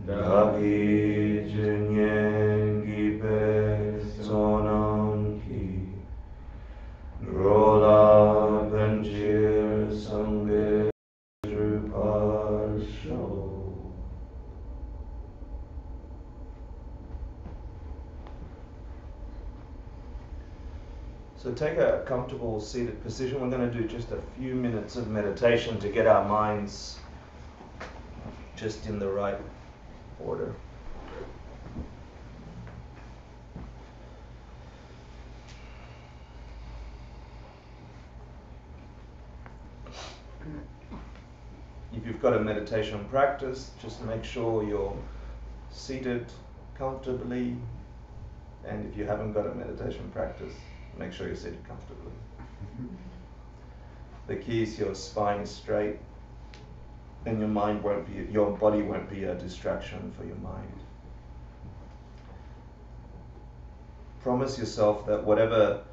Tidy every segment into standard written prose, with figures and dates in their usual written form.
Dagi Jinyen Gipe Sonam Ki Rola Benjir Sangye Druparsho. So take a comfortable seated position. We're going to do just a few minutes of meditation to get our minds just in the right order. If you've got a meditation practice, just make sure you're seated comfortably. And if you haven't got a meditation practice, make sure you're seated comfortably. The key is your spine is straight, and your body won't be a distraction for your mind. Promise yourself that whatever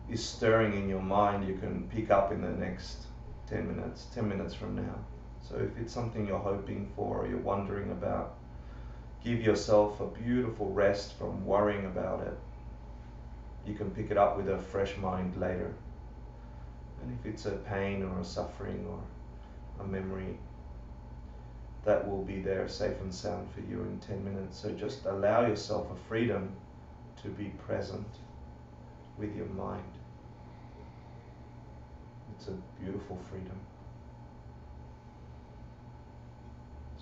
is stirring in your mind, you can pick up in the next 10 minutes from now. So if it's something you're hoping for or you're wondering about, give yourself a beautiful rest from worrying about it. You can pick it up with a fresh mind later. And if it's a pain or a suffering or a memory, that will be there safe and sound for you in 10 minutes. So just allow yourself a freedom to be present with your mind. It's a beautiful freedom.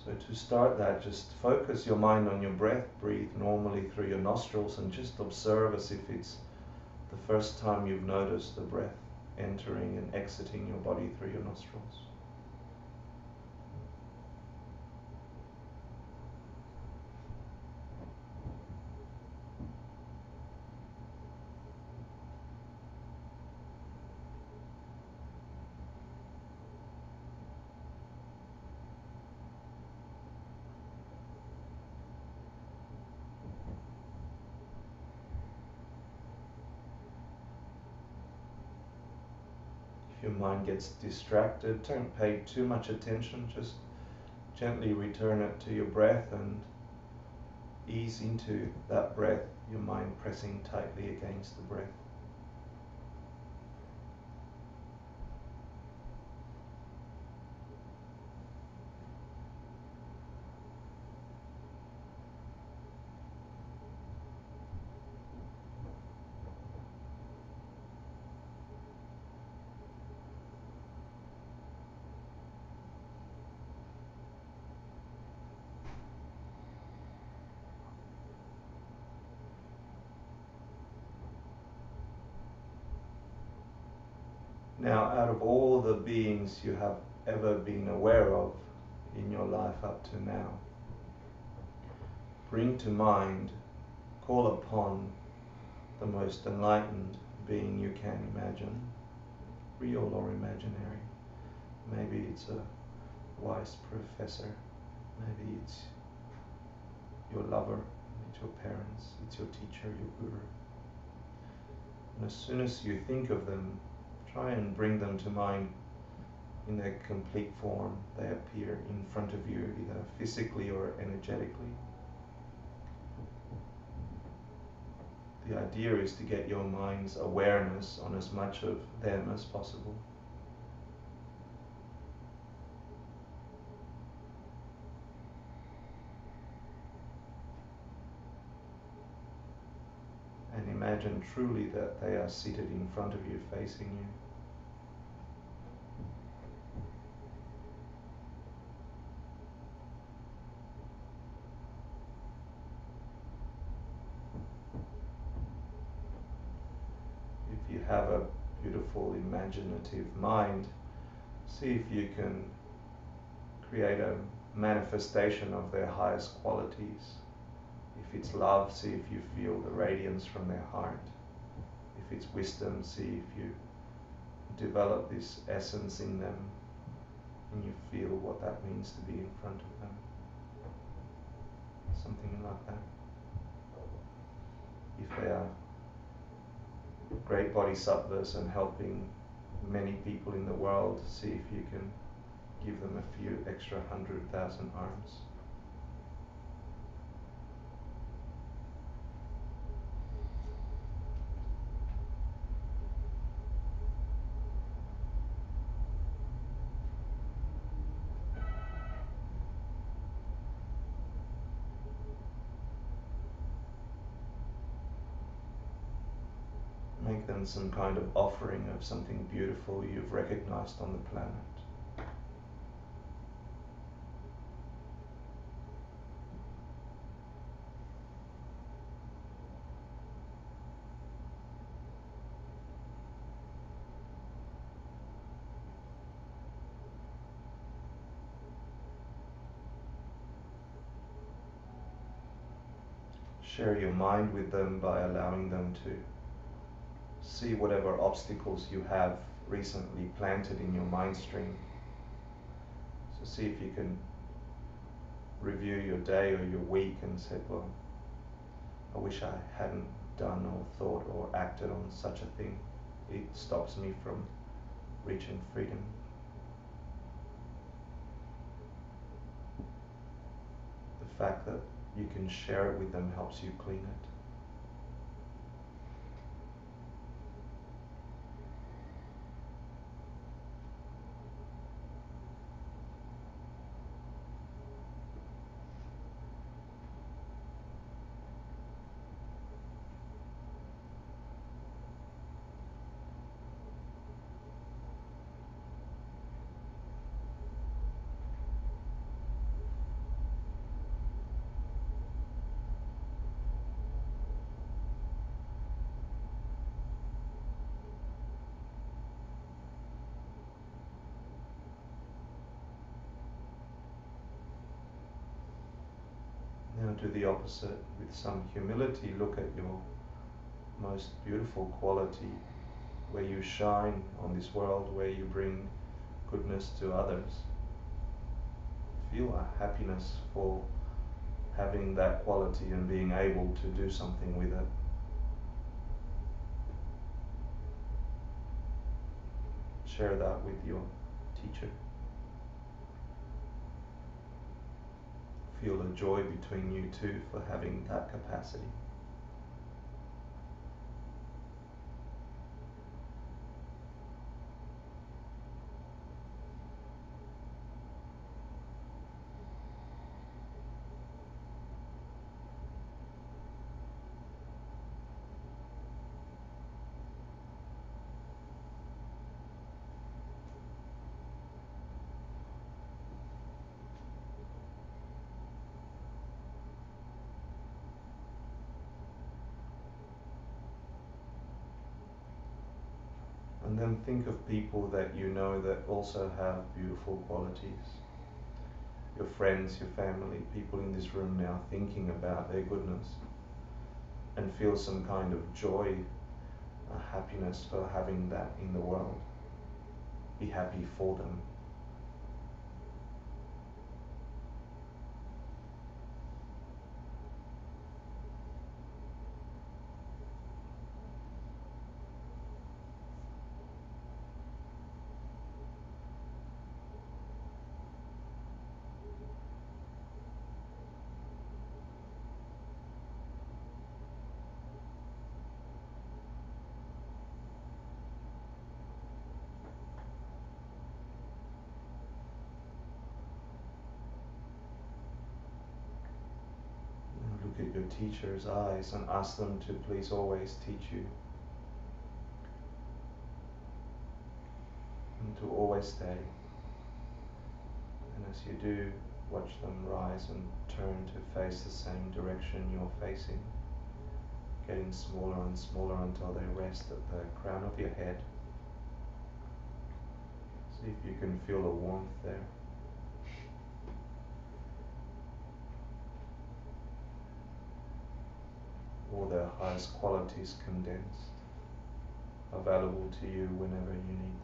So to start that, just focus your mind on your breath. Breathe normally through your nostrils and just observe as if it's the first time you've noticed the breath entering and exiting your body through your nostrils. If your mind gets distracted, don't pay too much attention, just gently return it to your breath and ease into that breath, your mind pressing tightly against the breath. Now, out of all the beings you have ever been aware of in your life up to now, bring to mind, call upon the most enlightened being you can imagine, real or imaginary. Maybe it's a wise professor, maybe it's your lover, it's your parents, it's your teacher, your guru. And as soon as you think of them, try and bring them to mind in their complete form. They appear in front of you, either physically or energetically. The idea is to get your mind's awareness on as much of them as possible. And imagine truly that they are seated in front of you, facing you. If you have a beautiful imaginative mind, see if you can create a manifestation of their highest qualities. If it's love, see if you feel the radiance from their heart. If it's wisdom, see if you develop this essence in them and you feel what that means to be in front of them. Something like that. If they are great bodhisattvas and helping many people in the world, see if you can give them a few extra 100,000 arms. make them some kind of offering of something beautiful you've recognized on the planet. Share your mind with them by allowing them to see whatever obstacles you have recently planted in your mind stream. So see if you can review your day or your week and say, well, I wish I hadn't done or thought or acted on such a thing. It stops me from reaching freedom. The fact that you can share it with them helps you clean it. Now do the opposite with some humility. Look at your most beautiful quality, where you shine on this world, where you bring goodness to others. Feel a happiness for having that quality and being able to do something with it. Share that with your teacher. Feel a joy between you two for having that capacity. And then think of people that you know that also have beautiful qualities. Your friends, your family, people in this room now thinking about their goodness. And feel some kind of joy, a happiness for having that in the world. Be happy for them. Look at your teacher's eyes and ask them to please always teach you. And to always stay. And as you do, watch them rise and turn to face the same direction you're facing, getting smaller and smaller until they rest at the crown of your head. See if you can feel a warmth there. All their highest qualities condensed, available to you whenever you need them.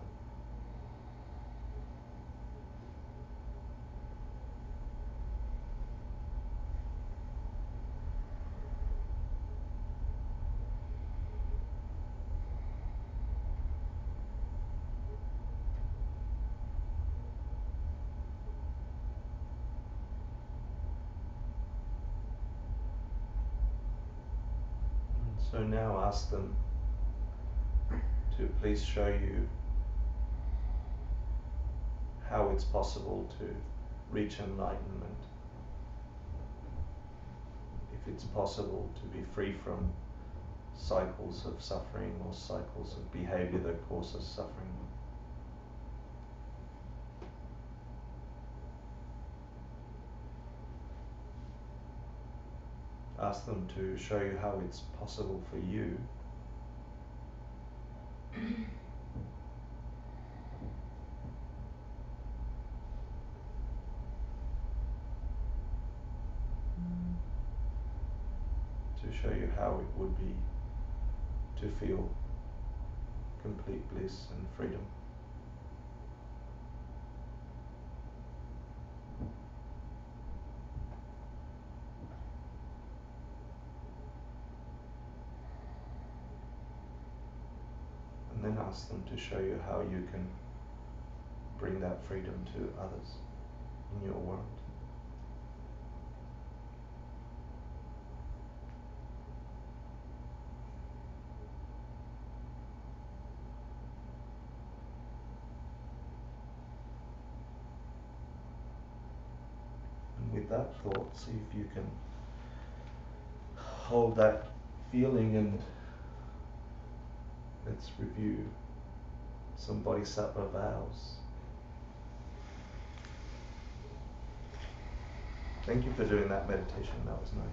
So now ask them to please show you how it's possible to reach enlightenment. If it's possible to be free from cycles of suffering or cycles of behavior that causes suffering. Ask them to show you how it's possible for you to show you how it would be to feel complete bliss and freedom. And then ask them to show you how you can bring that freedom to others in your world. And with that thought, see if you can hold that feeling, and let's review some Bodhisattva vows. Thank you for doing that meditation, that was nice.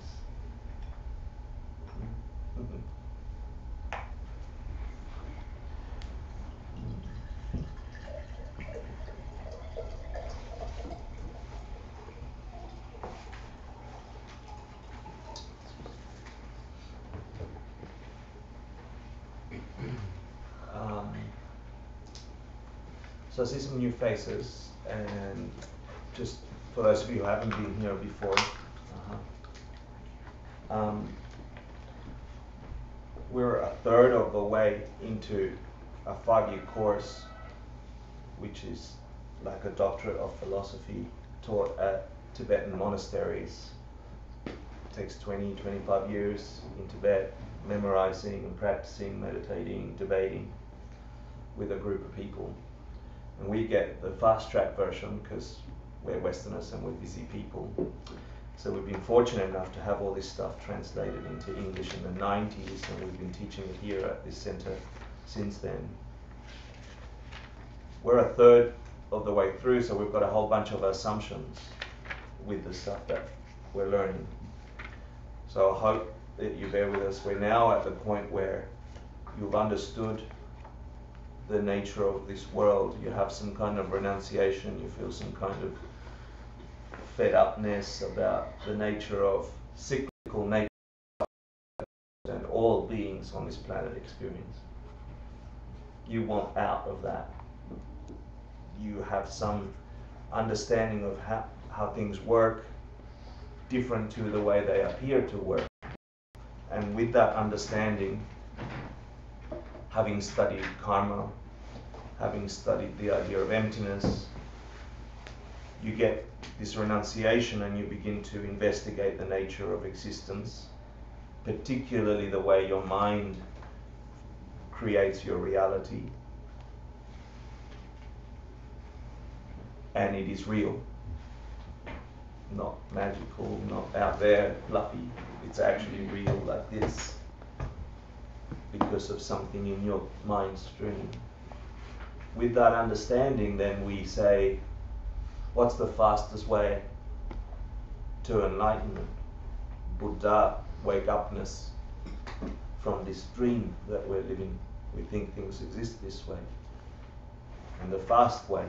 So I see some new faces, and just for those of you who haven't been here before, we're a third of the way into a 5-year course, which is like a doctorate of philosophy taught at Tibetan monasteries. It takes 20-25 years in Tibet, memorizing and practicing, meditating, debating with a group of people. And we get the fast track version because we're Westerners and we're busy people. So we've been fortunate enough to have all this stuff translated into English in the 90s, and we've been teaching it here at this center since then. We're a third of the way through, so we've got a whole bunch of assumptions with the stuff that we're learning. So I hope that you bear with us. We're now at the point where you've understood the nature of this world. You have some kind of renunciation, you feel some kind of fed upness about the nature of cyclical nature and all beings on this planet experience. You want out of that. You have some understanding of how things work, different to the way they appear to work. And with that understanding, having studied karma, having studied the idea of emptiness, you get this renunciation and you begin to investigate the nature of existence, particularly the way your mind creates your reality. And it is real, not magical, not out there, fluffy. It's actually real like this because of something in your mind stream. With that understanding, then we say, what's the fastest way to enlightenment? Buddha, wake upness from this dream that we're living. We think things exist this way. And the fast way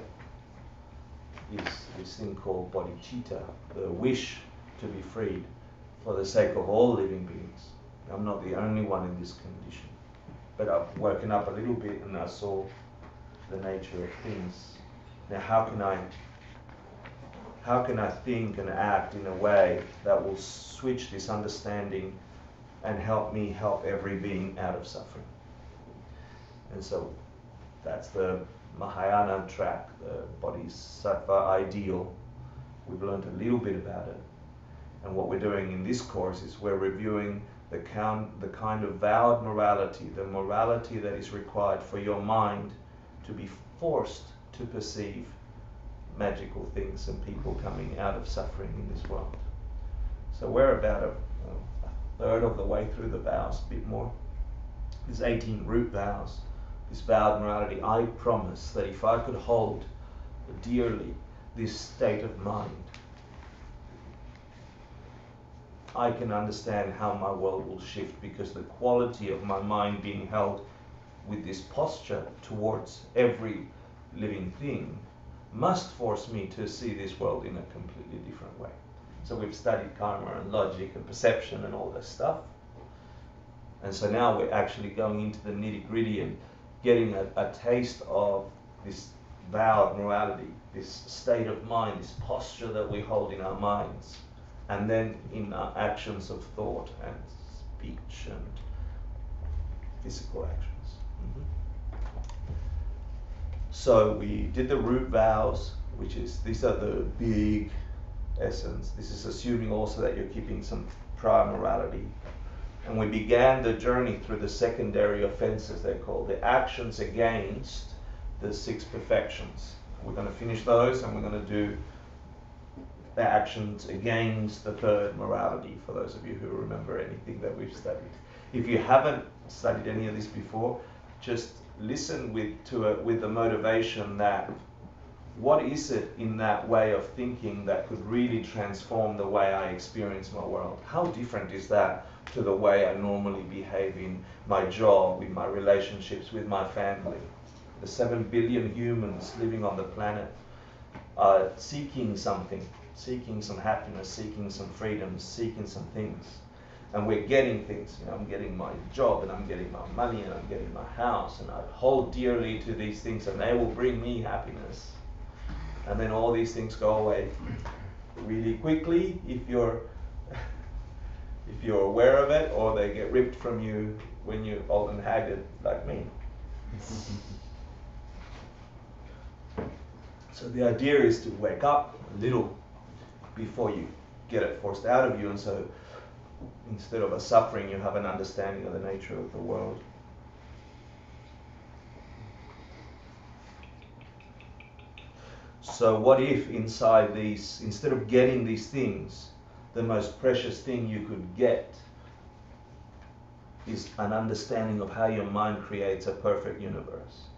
is this thing called bodhicitta, the wish to be freed for the sake of all living beings. I'm not the only one in this condition, but I've woken up a little bit and I saw the nature of things. Now how can I think and act in a way that will switch this understanding and help me help every being out of suffering? And so that's the Mahayana track, the Bodhisattva ideal. We've learned a little bit about it. And what we're doing in this course is we're reviewing the kind of vowed morality, the morality that is required for your mind to be forced to perceive magical things and people coming out of suffering in this world. So we're about a third of the way through the vows, a bit more. There's 18 root vows. This vowed morality, I promise that if I could hold dearly this state of mind, I can understand how my world will shift, because the quality of my mind being held with this posture towards every living thing must force me to see this world in a completely different way. So we've studied karma and logic and perception and all this stuff. And so now we're actually going into the nitty-gritty and getting a taste of this vowed morality, this state of mind, this posture that we hold in our minds, and then in our actions of thought and speech and physical actions. So we did the root vows, which is, these are the big essence. This is assuming also that you're keeping some prior morality. And we began the journey through the secondary offenses, they're called, the actions against the 6 perfections. We're going to finish those, and we're going to do the actions against the 3rd morality, for those of you who remember anything that we've studied. If you haven't studied any of this before, just listen with the motivation that what is it in that way of thinking that could really transform the way I experience my world? How different is that to the way I normally behave in my job, in my relationships with my family? The 7 billion humans living on the planet are seeking something, seeking some happiness, seeking some freedom, seeking some things. And we're getting things. You know, I'm getting my job, and I'm getting my money, and I'm getting my house, and I hold dearly to these things, and they will bring me happiness. And then all these things go away really quickly if you're aware of it, or they get ripped from you when you're old and haggard like me. So the idea is to wake up a little before you get it forced out of you, and so instead of a suffering, you have an understanding of the nature of the world. So what if inside these, instead of getting these things, the most precious thing you could get is an understanding of how your mind creates a perfect universe?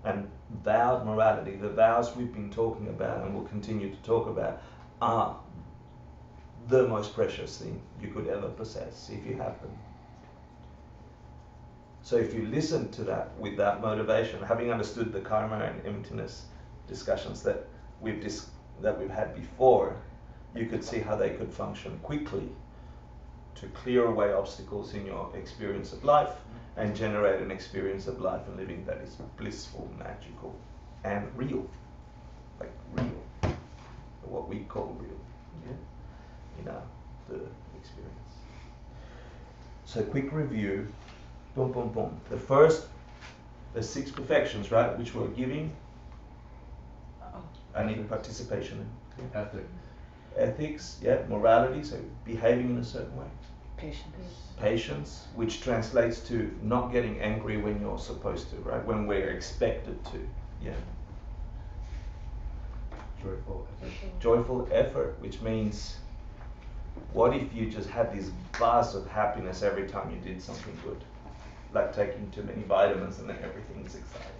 And vowed morality, the vows we've been talking about and will continue to talk about, are the most precious thing you could ever possess if you have them. So if you listen to that with that motivation, having understood the karma and emptiness discussions that we've had before, you could see how they could function quickly to clear away obstacles in your experience of life and generate an experience of life and living that is blissful, magical, and real. Like real. What we call real. Yeah? In the experience. So quick review. Boom, boom, boom. The first, the 6 perfections, right, which we're giving. I need participation in. Ethics, yeah, morality, so behaving in a certain way. Patience, which translates to not getting angry when you're supposed to, right? When we're expected to, yeah. Joyful effort, which means, what if you just had this buzz of happiness every time you did something good? Like taking too many vitamins and then everything's exciting.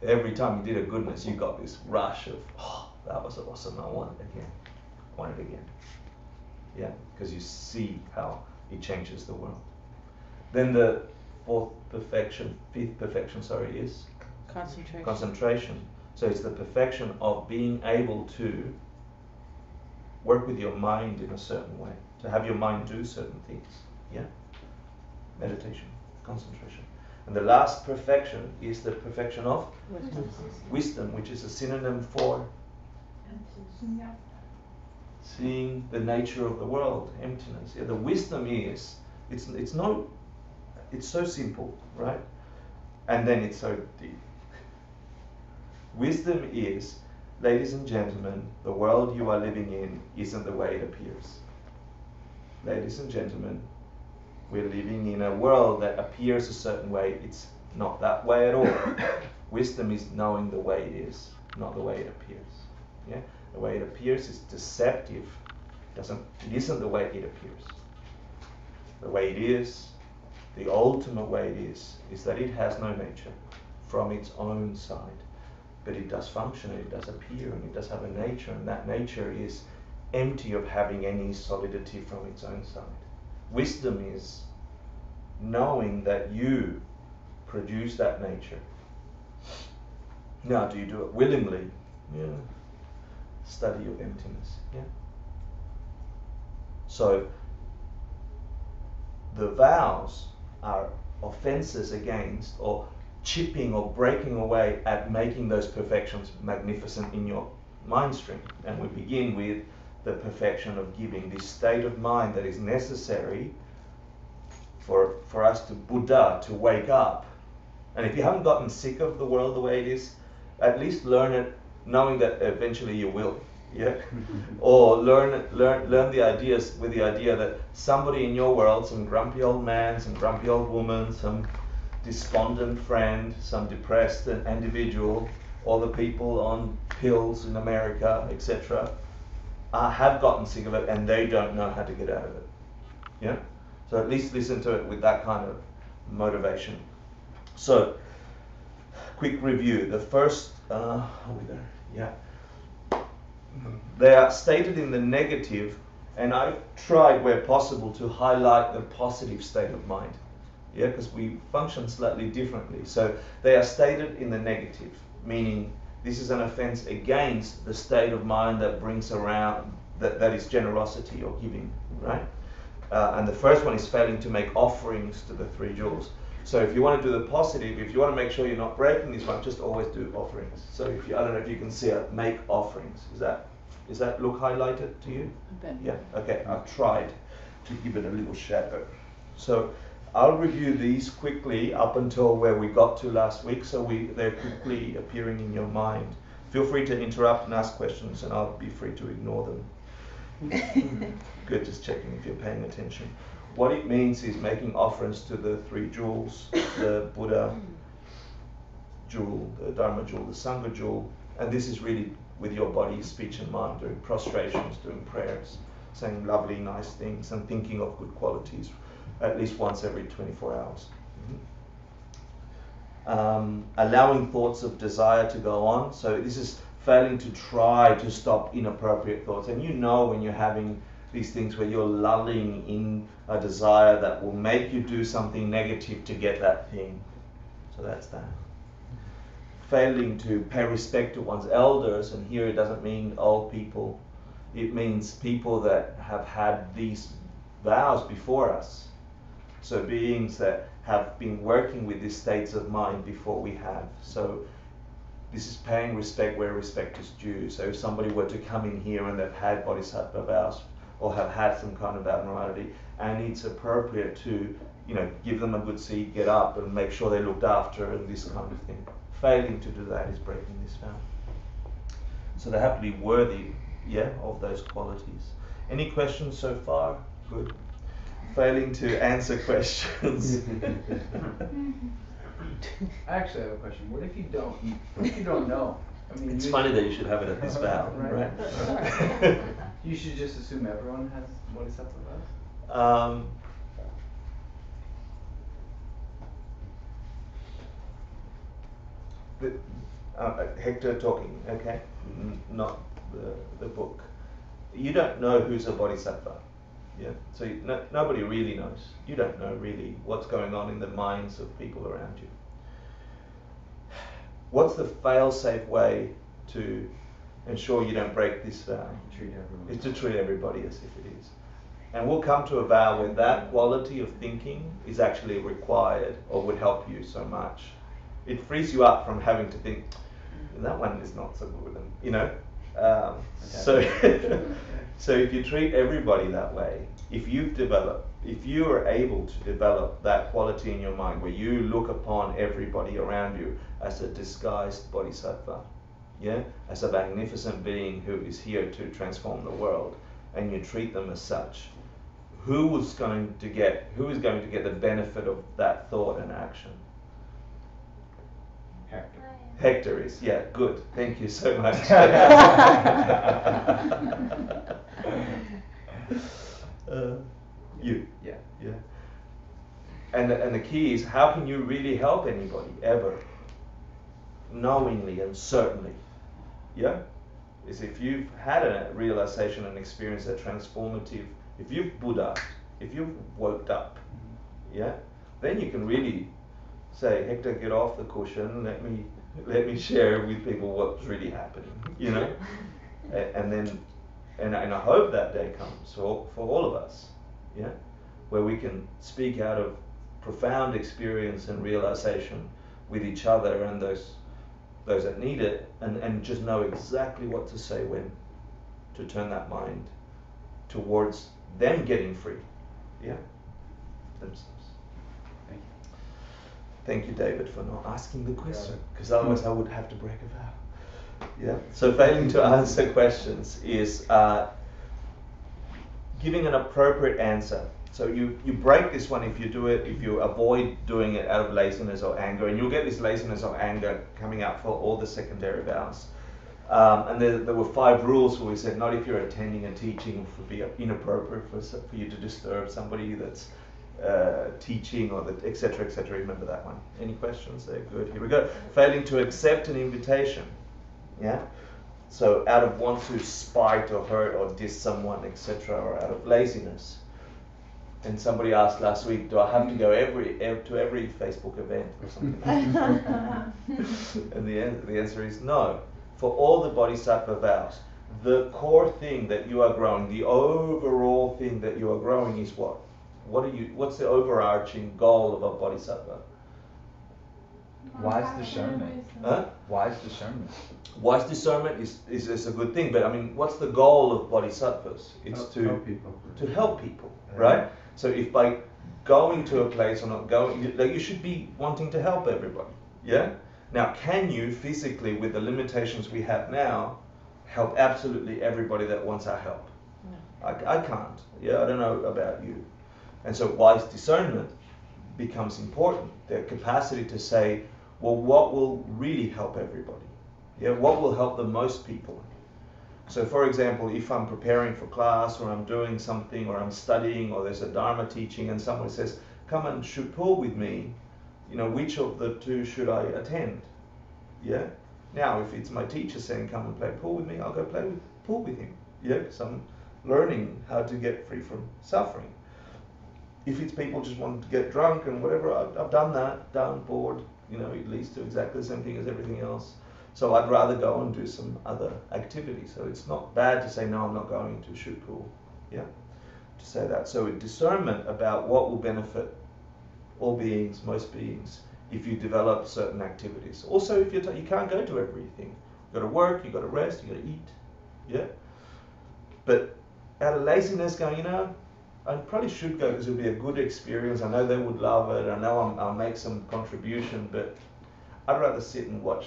Every time you did a goodness, you got this rush of, oh, that was awesome, I want it again. Want it again. Yeah, because you see how it changes the world. Then the 5th perfection, is? Concentration. So it's the perfection of being able to work with your mind in a certain way, to have your mind do certain things. Yeah? Meditation, concentration. And the last perfection is the perfection of wisdom, which is a synonym for seeing the nature of the world, emptiness. Yeah, the wisdom is, it's so simple, right? And then it's so deep. Wisdom is, ladies and gentlemen, the world you are living in isn't the way it appears. Ladies and gentlemen, we're living in a world that appears a certain way. It's not that way at all. Wisdom is knowing the way it is, not the way it appears. Yeah? The way it appears is deceptive. It isn't the way it appears. The way it is, the ultimate way it is that it has no nature from its own side. But it does function, it does appear, and it does have a nature, and that nature is empty of having any solidity from its own side. Wisdom is knowing that you produce that nature. Now, do you do it willingly? Yeah. Study of emptiness. Yeah. So, the vows are offenses against, or chipping or breaking away at making those perfections magnificent in your mind stream. And we begin with the perfection of giving, this state of mind that is necessary for us to Buddha, to wake up. And if you haven't gotten sick of the world the way it is, at least learn it, knowing that eventually you will. Yeah, or learn the ideas with the idea that somebody in your world, some grumpy old man, some grumpy old woman, some despondent friend, some depressed individual, all the people on pills in America, etc., have gotten sick of it and they don't know how to get out of it. Yeah, so at least listen to it with that kind of motivation. So, quick review. The first, are we there? Yeah. They are stated in the negative, and I've tried where possible to highlight the positive state of mind. Yeah, because we function slightly differently. So they are stated in the negative, meaning this is an offense against the state of mind that brings around, that is generosity or giving, right? And the first one is failing to make offerings to the three jewels. So if you want to do the positive, if you want to make sure you're not breaking this one, just always do offerings. So if you, I don't know if you can see it, make offerings. Is that look highlighted to you? Yeah, okay, I've tried to give it a little shadow. So I'll review these quickly up until where we got to last week, so they're quickly appearing in your mind. Feel free to interrupt and ask questions, and I'll be free to ignore them. Good, just checking if you're paying attention. What it means is making offerings to the three jewels, the Buddha jewel, the Dharma jewel, the Sangha jewel, and this is really with your body, speech and mind, doing prostrations, doing prayers, saying lovely, nice things, and thinking of good qualities at least once every 24 hours. Allowing thoughts of desire to go on, so this is failing to try to stop inappropriate thoughts, and you know when you're having these things where you're lulling in a desire that will make you do something negative to get that thing. So that's that. Failing to pay respect to one's elders, and here it doesn't mean old people. It means people that have had these vows before us. So beings that have been working with these states of mind before we have. So this is paying respect where respect is due. So if somebody were to come in here and they've had Bodhisattva vows, or have had some kind of abnormality, and it's appropriate to, give them a good seat, get up, and make sure they're looked after, and this kind of thing. Failing to do that is breaking this vow. So they have to be worthy, of those qualities. Any questions so far? Good. Failing to answer questions. I actually have a question. What if you don't know? I mean, it's funny that you should have it at this vow, right? You should just assume everyone has Bodhisattva vows? Hector talking, okay? Not the book. You don't know who's a Bodhisattva. Yeah, so nobody really knows. You don't know really what's going on in the minds of people around you. What's the fail-safe way to ensure you don't break this vow? Is to treat everybody as if it is. And we'll come to a vow where that quality of thinking is actually required or would help you so much. It frees you up from having to think, that one is not so good, So if you treat everybody that way, if you are able to develop that quality in your mind where you look upon everybody around you as a disguised bodhisattva, as a magnificent being who is here to transform the world, and you treat them as such, who is going to get the benefit of that thought and action? Hector is, good. Thank you so much. You. Yeah. Yeah. And the key is, how can you really help anybody ever? Knowingly and certainly. Yeah? Is if you've had a realization and experience that transformative, if you've Buddha, if you've woke up, yeah, then you can really say, Hector, get off the cushion, let me share with people what's really happening, you know? And then, and I hope that day comes for all of us, yeah, where we can speak out of profound experience and realization with each other and those that need it, and just know exactly what to say when to turn that mind towards them getting free, yeah, themselves. Thank you. Thank you, David, for not asking the question, because otherwise I would have to break a vow. Yeah. So failing to answer questions is giving an appropriate answer. So you break this one if you avoid doing it out of laziness or anger, and you'll get this laziness or anger coming out for all the secondary vows. And there were 5 rules where we said, not if you're attending a teaching, it would be inappropriate for you to disturb somebody that's teaching, or that, etc., etc. Remember that one? Any questions there? Good. Here we go. Failing to accept an invitation. Yeah. So out of want to spite or hurt or diss someone, etc., or out of laziness. And somebody asked last week, do I have to go to every Facebook event or something? And the answer is no. For all the Bodhisattva vows, the core thing that you are growing, the overall thing that you are growing is what? What's the overarching goal of a Bodhisattva? Wise discernment. Huh? Wise discernment. Wise discernment is a good thing, but I mean, what's the goal of Bodhisattvas? It's to help people, right? So if by going to a place or not going, like, you should be wanting to help everybody, yeah? Now, can you physically, with the limitations we have now, help absolutely everybody that wants our help? No. I can't, yeah, I don't know about you. And so wise discernment becomes important, the capacity to say, well, what will really help everybody? Yeah, what will help the most people? So for example, if I'm preparing for class, or I'm doing something, or I'm studying, or there's a Dharma teaching, and someone says, come and shoot pool with me, you know, which of the 2 should I attend? Yeah? Now, if it's my teacher saying, come and play pool with me, I'll go play pool with him. Yeah? Because I'm learning how to get free from suffering. If it's people just wanting to get drunk and whatever, I've done that, down, bored, you know, it leads to exactly the same thing as everything else. So I'd rather go and do some other activity. So it's not bad to say, no, I'm not going to shoot pool. Yeah, to say that. So discernment about what will benefit all beings, most beings, if you develop certain activities. Also, if you can't go to everything. You've got to work, you've got to rest, you've got to eat. Yeah. But out of laziness, going, you know, I probably should go because it'll be a good experience. I know they would love it. I know I'll make some contribution, but I'd rather sit and watch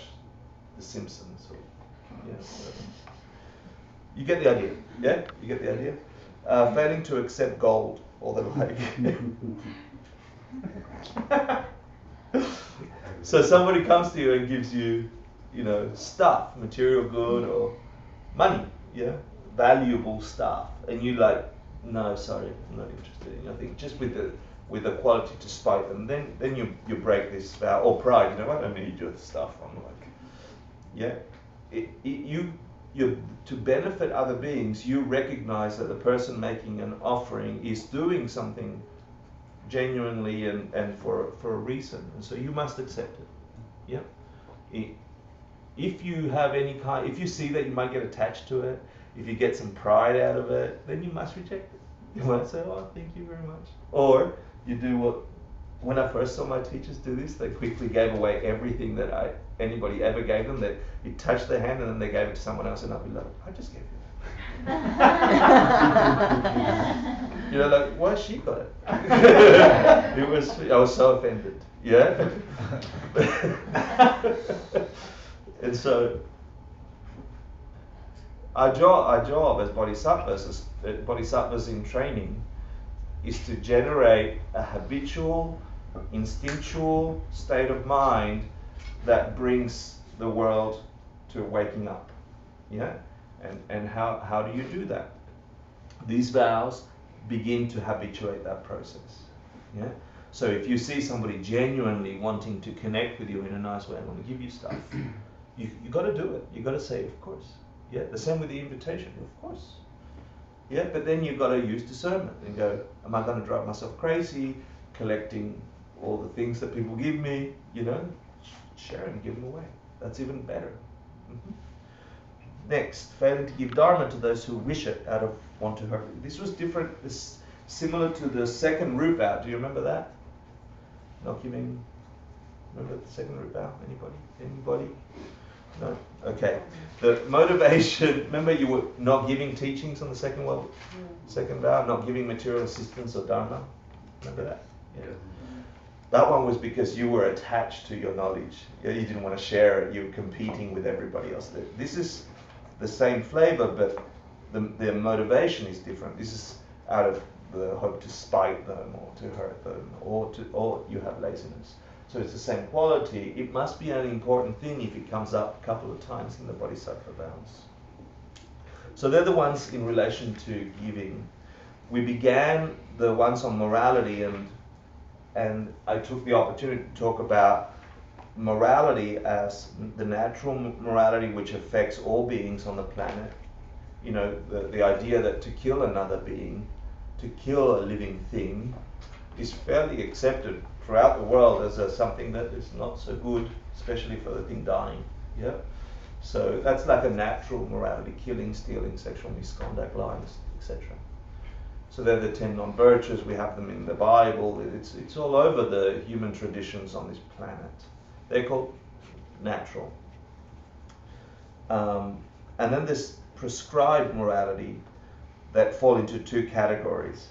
The Simpsons. Or, yeah, you get the idea, yeah? You get the idea? Failing to accept gold or the like. So somebody comes to you and gives you, you know, stuff, material good or money, yeah? Valuable stuff. And you like, no, sorry, I'm not interested in nothing. Just with the quality to spite them. Then you break this vow, or pride, you know, I don't need your stuff. I'm like, yeah, you to benefit other beings, you recognize that the person making an offering is doing something genuinely and for a reason, and so you must accept it. Yeah. If you have any kind, if you see that you might get attached to it, if you get some pride out of it, then you must reject it. You might say, oh, thank you very much. Or you do what, when I first saw my teachers do this, they quickly gave away everything that anybody ever gave them. That you touched their hand and then they gave it to someone else, and I'd be like, I just gave you that. You know, like, why she got it? I was so offended. Yeah. And so our job as bodhisattvas in training, is to generate a habitual, instinctual state of mind that brings the world to waking up. Yeah? And how do you do that? these vows begin to habituate that process. Yeah. So if you see somebody genuinely wanting to connect with you in a nice way and want to give you stuff, you got to do it. You got to say, of course. Yeah. The same with the invitation, of course. Yeah. But then you've got to use discernment and go, am I going to drive myself crazy, collecting all the things that people give me? You know, share and give them away. That's even better. Mm-hmm. Next, failing to give dharma to those who wish it out of want to hurt. This was different. This similar to the second root vow. Do you remember that? Not giving. Remember the second root vow? Anybody? Anybody? No. Okay. The motivation. Remember, you were not giving teachings on the second vow, not giving material assistance or dharma. Remember that? Yeah. That one was because you were attached to your knowledge. You didn't want to share it. You were competing with everybody else. This is the same flavor, but the motivation is different. This is out of the hope to spite them or to hurt them, or you have laziness. So it's the same quality. It must be an important thing if it comes up a couple of times in the Bodhisattva vows. So they're the ones in relation to giving. We began the ones on morality, and I took the opportunity to talk about morality as the natural morality which affects all beings on the planet. You know, the idea that to kill another being, to kill a living thing, is fairly accepted throughout the world as something that is not so good, especially for the thing dying. Yeah. So that's like a natural morality: killing, stealing, sexual misconduct, lying, etc. So they're the 10 non-virtues. We have them in the Bible. It's all over the human traditions on this planet. They're called natural. And then there's prescribed morality that fall into 2 categories.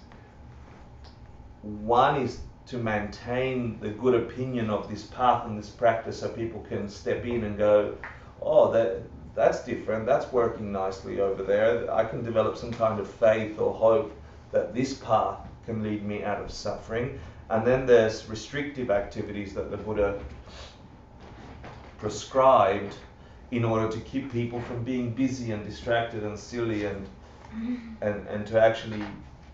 One is to maintain the good opinion of this path and this practice, so people can step in and go, oh, that's different, that's working nicely over there. I can develop some kind of faith or hope that this path can lead me out of suffering. And then there's restrictive activities that the Buddha prescribed in order to keep people from being busy and distracted and silly, and to actually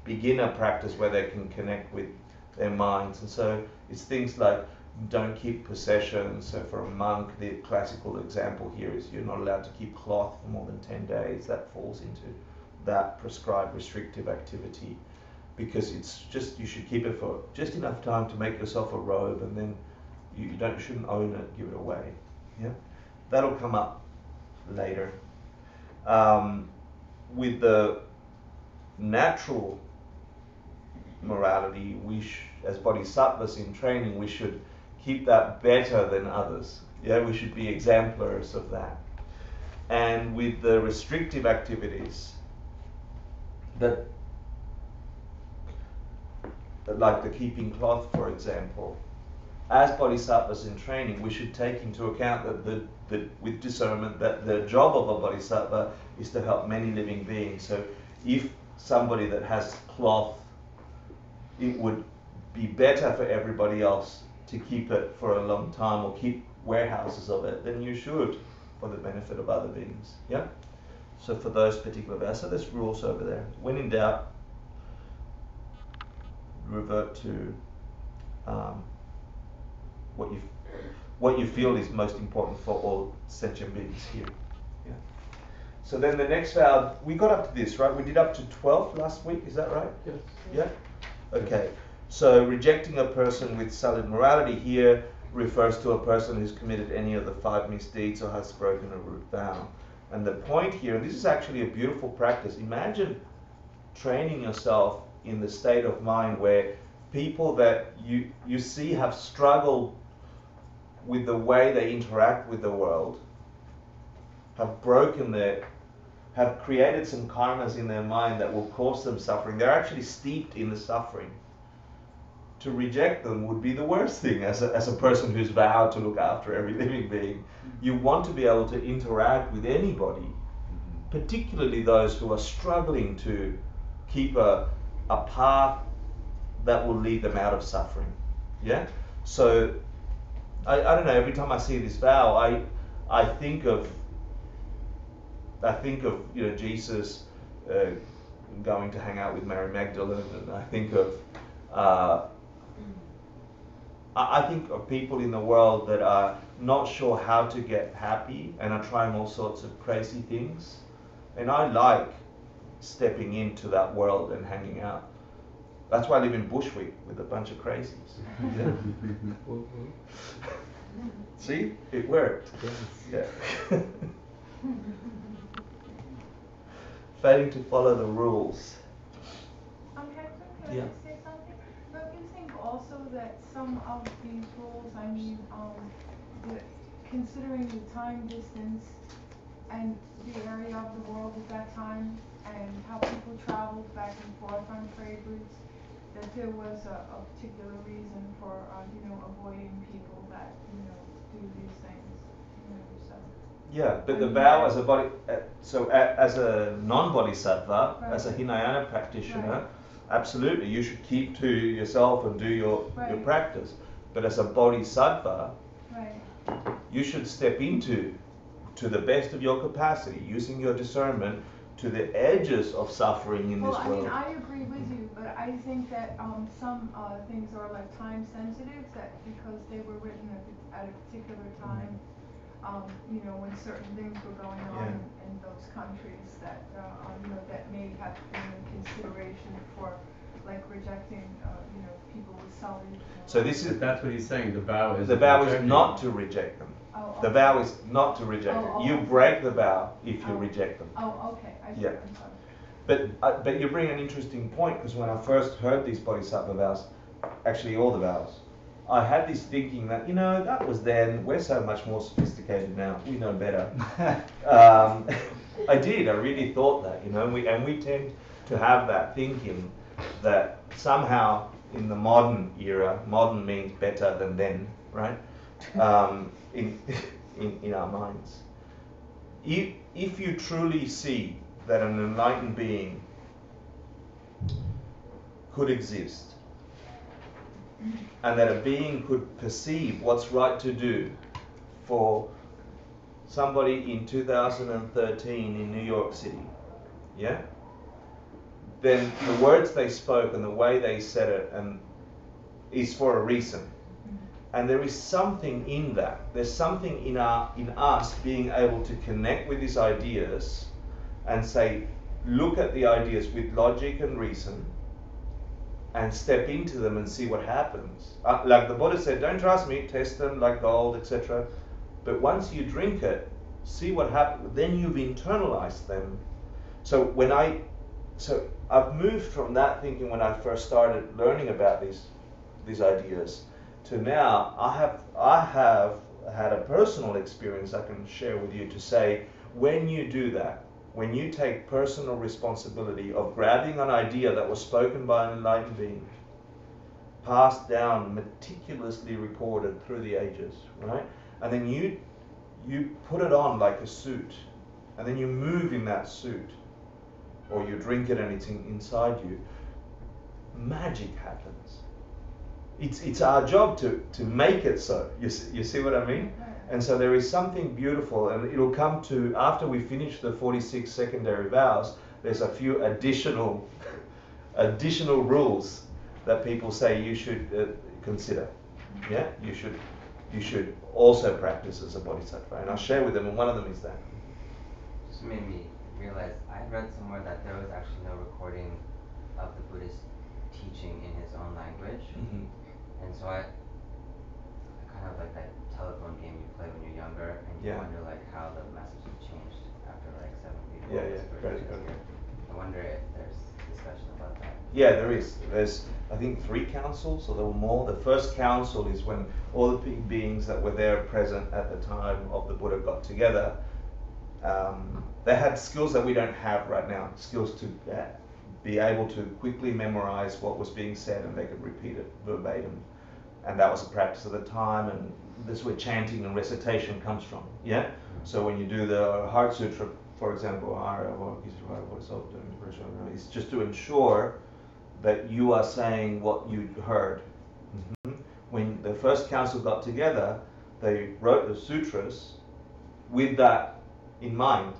begin a practice where they can connect with their minds. And so it's things like don't keep possessions. So for a monk, the classical example here is you're not allowed to keep cloth for more than 10 days. That falls into that prescribed restrictive activity, because it's just, you should keep it for just enough time to make yourself a robe, and then you shouldn't own it, give it away. Yeah, that'll come up later. With the natural morality, as bodhisattvas in training, we should keep that better than others. Yeah, we should be exemplars of that. And with the restrictive activities, that like the keeping cloth, for example, as bodhisattvas in training, we should take into account that with discernment, that the job of a bodhisattva is to help many living beings. So if somebody that has cloth, it would be better for everybody else to keep it for a long time or keep warehouses of it than you should for the benefit of other beings. Yeah? So for those particular vows, so there's rules over there. When in doubt, revert to what you feel is most important for all sentient beings here. Yeah. So then the next vow, we got up to this, right? We did up to 12 last week, is that right? Yes. Yeah? Okay. So rejecting a person with solid morality here refers to a person who's committed any of the 5 misdeeds or has broken a root vow. And the point here, and this is actually a beautiful practice, imagine training yourself in the state of mind where people that you see have struggled with the way they interact with the world, have created some karmas in their mind that will cause them suffering. They're actually steeped in the suffering. To reject them would be the worst thing as a person who's vowed to look after every living being. You want to be able to interact with anybody, particularly those who are struggling to keep a path that will lead them out of suffering. Yeah? So I don't know, every time I see this vow, I think of Jesus going to hang out with Mary Magdalene, and I think of I think of people in the world that are not sure how to get happy and are trying all sorts of crazy things. And I like stepping into that world and hanging out. That's why I live in Bushwick with a bunch of crazies. Yeah. See, it worked. Yeah. Failing to follow the rules. Hector, can Yeah. I say something? Don't you think also that some of these rules, I mean, considering the time, distance, and the area of the world at that time, and how people traveled back and forth on trade routes, that there was a particular reason for, avoiding people that, do these things, so. Yeah, but the I mean, vow as a body, as a non-bodhisattva, Right. as a Hinayana practitioner, Right. absolutely, you should keep to yourself and do your Right. practice. But as a bodhisattva, Right, you should step into, to the best of your capacity, using your discernment, to the edges of suffering in this well, I world. mean, I agree with you, but I think that, some, things are like time sensitive, that because they were written at a particular time, when certain things were going on Yeah. in those countries that, that may have been in consideration for, like, rejecting, people with sully. So this But is, that's what he's saying, the vow is. the vow is rejecting. not to reject them. Oh, The okay. vow is not to reject Oh, it. You okay. break the vow if you Oh. reject them. Oh, okay, I see, Yeah. I'm sorry. But you bring an interesting point, because when I first heard these bodhisattva vows, actually all the vows, I had this thinking that, that was then, we're so much more sophisticated now, we know better. I did, I really thought that, and we tend to have that thinking that somehow in the modern era, modern means better than then, right? In our minds. If you truly see that an enlightened being could exist, and that a being could perceive what's right to do for somebody in 2013 in New York City, yeah? Then the words they spoke and the way they said it is for a reason. And there is something in that. There's something in us being able to connect with these ideas and say, look at the ideas with logic and reason and step into them and see what happens. Like the Buddha said, don't trust me, test them like gold, etc. But once you drink it, see what happens. Then you've internalized them. So I've moved from that thinking when I first started learning about these ideas to now I have had a personal experience I can share with you to say, when you do that, when you take personal responsibility of grabbing an idea that was spoken by an enlightened being, passed down, meticulously recorded through the ages, right? And then you put it on like a suit, and then you move in that suit, or you drink it and it's inside you, magic happens. It's our job to make it so. You see what I mean? And so there is something beautiful, and it'll come to, after we finish the 46 secondary vows, there's a few additional rules that people say you should consider. Yeah, you should also practice as a bodhisattva, and I'll share with them, and one of them is that. Just made me realize I read somewhere that there was actually no recording of the Buddhist teaching in his own language, and so I kind of like that telephone game you play when you're younger, and you wonder like how the message has changed after like 7 people. I wonder if there's discussion about that. Yeah, there is. There's, I think, 3 councils, or there were more. The first council is when all the beings that were there present at the time of the Buddha got together. They had skills that we don't have right now, skills to be able to quickly memorize what was being said, and they could repeat it verbatim. And that was a practice at the time, and this is where chanting and recitation comes from, yeah? So when you do the Heart Sutra, for example, it's just to ensure that you are saying what you heard. When the first council got together, they wrote the sutras with that in mind.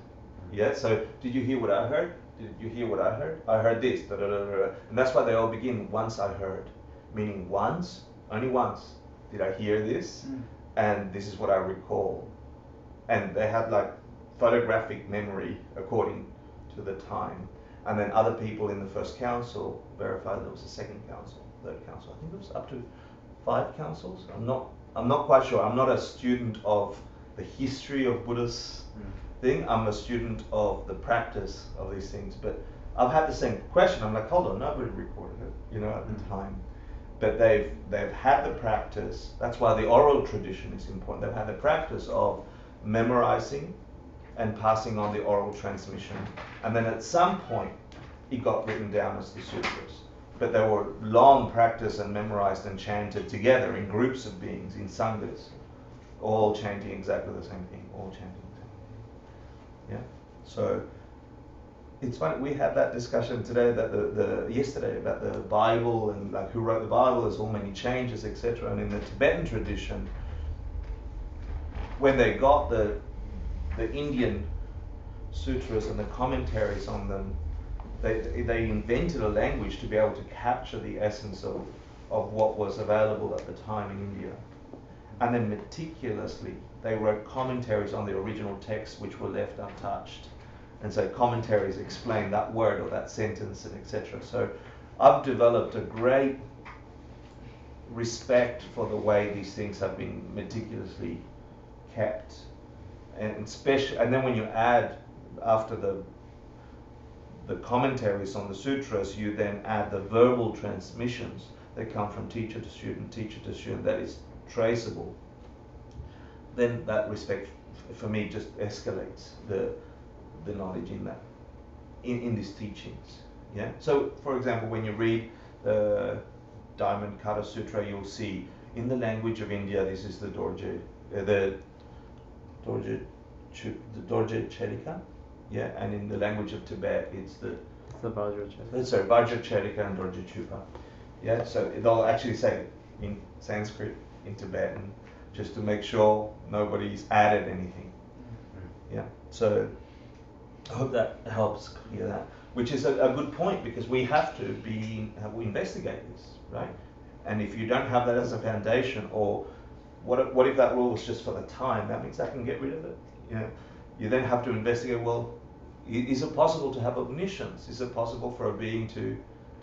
Yeah, so did you hear what I heard? Did you hear what I heard? I heard this, da, da, da, da. And that's why they all begin, once I heard. Meaning once, only once, did I hear this, and this is what I recall. And they had like photographic memory according to the time. And then other people in the first council verified there was a second council, third council. I think it was up to 5 councils. I'm not quite sure. I'm not a student of the history of Buddhist thing. I'm a student of the practice of these things. But I've had the same question. I'm like, hold on, nobody recorded it, at the time. But they've had the practice. That's why the oral tradition is important. They've had the practice of memorizing and passing on the oral transmission. And then at some point, it got written down as the sutras. But they were long practiced and memorized and chanted together in groups of beings, in sanghas, all chanting exactly the same thing, all chanting the same thing. Yeah. So it's funny, we had that discussion today, that yesterday, about the Bible and like who wrote the Bible. There's all many changes, etc. And in the Tibetan tradition, when they got the Indian sutras and the commentaries on them, they invented a language to be able to capture the essence of what was available at the time in India. And then meticulously, they wrote commentaries on the original text which were left untouched. And so commentaries explain that word or that sentence and etc. So I've developed a great respect for the way these things have been meticulously kept. And then when you add, after the commentaries on the sutras, you then add the verbal transmissions that come from teacher to student, that is traceable. Then that respect for me just escalates the knowledge in that, in these teachings. Yeah. So, for example, when you read the Diamond Cutter Sutra, you'll see in the language of India, this is the Dorje Charika. Yeah, and in the language of Tibet, it's the Vajracharika. Sorry, Vajracharika and Dorje Chupa. Yeah, so they'll actually say in Sanskrit, in Tibetan, just to make sure nobody's added anything. Yeah, so I hope that helps clear that. Which is a good point, because we have to investigate this, right? And if you don't have that as a foundation, or what if that rule was just for the time? That means I can get rid of it. You then have to investigate, well, is it possible to have omniscience? Is it possible for a being do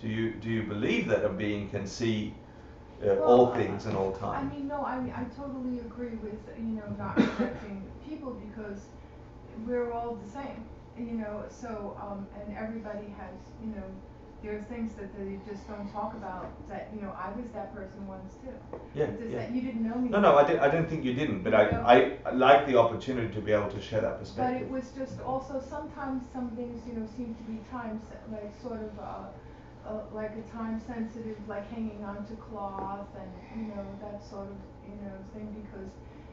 you believe that a being can see all things and all time? I mean, no, I totally agree with, not rejecting people, because we're all the same, so, and everybody has, there are things that they just don't talk about, that, I was that person once too. Yeah, That you didn't know me. No, I didn't think you didn't, but I like the opportunity to be able to share that perspective. But it was just also, sometimes some things, seem to be like sort of, like a time sensitive, like hanging on to cloth and, that sort of, thing, because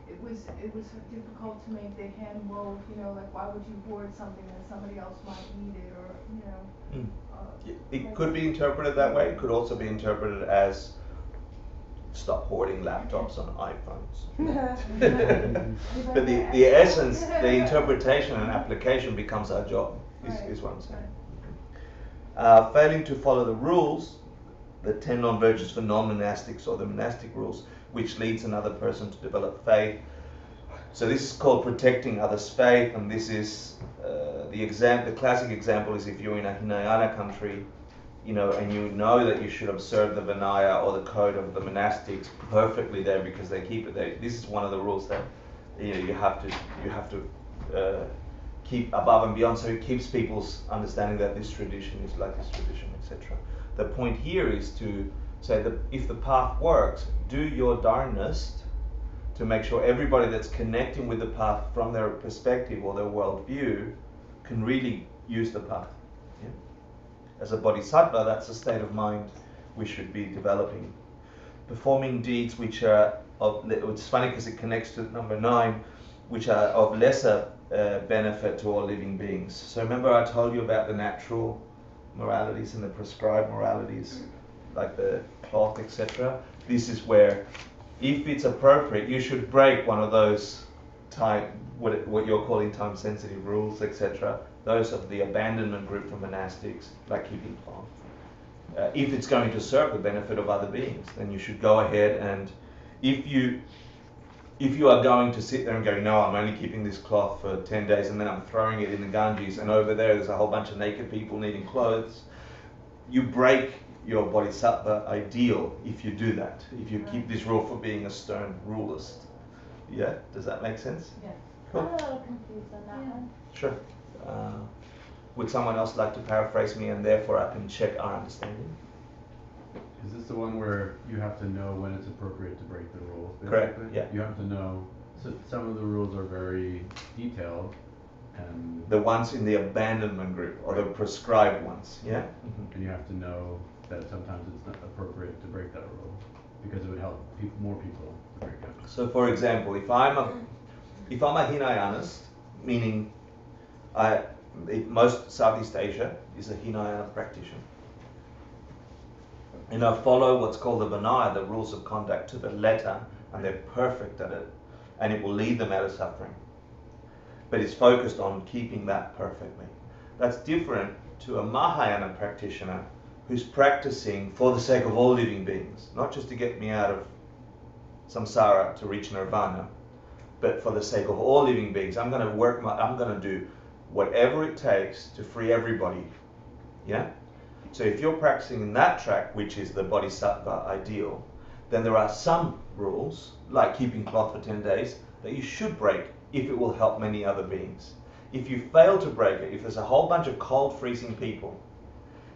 it was difficult to make the hand wove, like why would you hoard something that somebody else might need it, or, It could be interpreted that way. It could also be interpreted as stop hoarding laptops on iPhones. But the essence, the interpretation and application becomes our job, is what I'm saying. Failing to follow the rules, the 10 non-virtues for non-monastics, or the monastic rules, which leads another person to develop faith. So this is called protecting others' faith, and this is the classic example is if you're in a Hinayana country, and you know that you should observe the Vinaya or the code of the monastics perfectly there because they keep it there. This is one of the rules that you have to keep above and beyond, so it keeps people's understanding that this tradition is like this tradition, etc. The point here is to say that if the path works, do your darnest to make sure everybody that's connecting with the path from their perspective or their worldview can really use the path. Yeah? As a bodhisattva, that's a state of mind we should be developing. Performing deeds which are it's funny because it connects to number 9, which are of lesser benefit to all living beings. So remember I told you about the natural moralities and the prescribed moralities, like the cloth, etc. This is where, if it's appropriate, you should break one of those time, what you're calling time-sensitive rules, etc. Those of the abandonment group for monastics, like keeping cloth. If it's going to serve the benefit of other beings, then you should go ahead, and if you are going to sit there and go, no, I'm only keeping this cloth for 10 days and then I'm throwing it in the Ganges, and over there's a whole bunch of naked people needing clothes, you break your Bodhisattva ideal if you do that, if you keep this rule for being a stern rulist. Yeah, does that make sense? Yeah. Cool. I'm a little confused on that one. Sure. Would someone else like to paraphrase me, and therefore I can check our understanding? Is this the one where you have to know when it's appropriate to break the rules, Correct, basically? yeah. You have to know, so some of the rules are very detailed, and, The ones in the abandonment group, or the prescribed ones, yeah? and you have to know that sometimes it's not appropriate to break that rule, because it would help more people to break it. So for example, if I'm a Hinayanist, meaning most Southeast Asia is a Hinayana practitioner, and I follow what's called the Vinaya, the rules of conduct, to the letter, and they're perfect at it, and it will lead them out of suffering. But it's focused on keeping that perfectly. That's different to a Mahayana practitioner who's practicing for the sake of all living beings, not just to get me out of samsara to reach nirvana, but for the sake of all living beings. I'm going to do whatever it takes to free everybody. Yeah? So if you're practicing in that track, which is the Bodhisattva ideal, then there are some rules, like keeping cloth for 10 days, that you should break if it will help many other beings. If you fail to break it, if there's a whole bunch of cold, freezing people,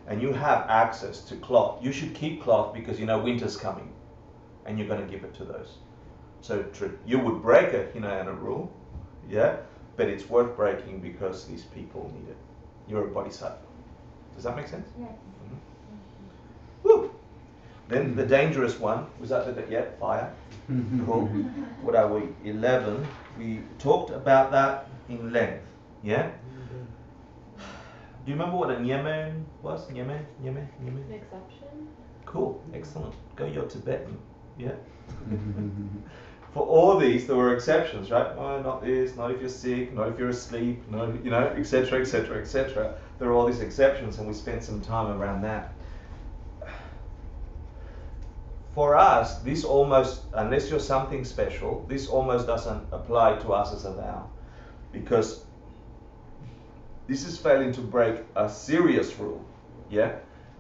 and you have access to cloth, you should keep cloth because you know winter's coming, and you're going to give it to those. So you would break a Hinayana rule, yeah, but it's worth breaking because these people need it. You're a Bodhisattva. Does that make sense? Yes. Woo. Then the dangerous one, was that the, yeah, fire? Cool. What are we? 11. We talked about that in length, yeah? Do you remember what a Nyemen was? Nyemen? An exception? Cool, excellent. Go, you're Tibetan, yeah? For all these, there were exceptions, right? Oh, not this, not if you're sick, not if you're asleep, no, you know, etc., etc., etc. There are all these exceptions, and we spent some time around that. For us, this almost, unless you're something special, this almost doesn't apply to us as a vow, because this is failing to break a serious rule, yeah,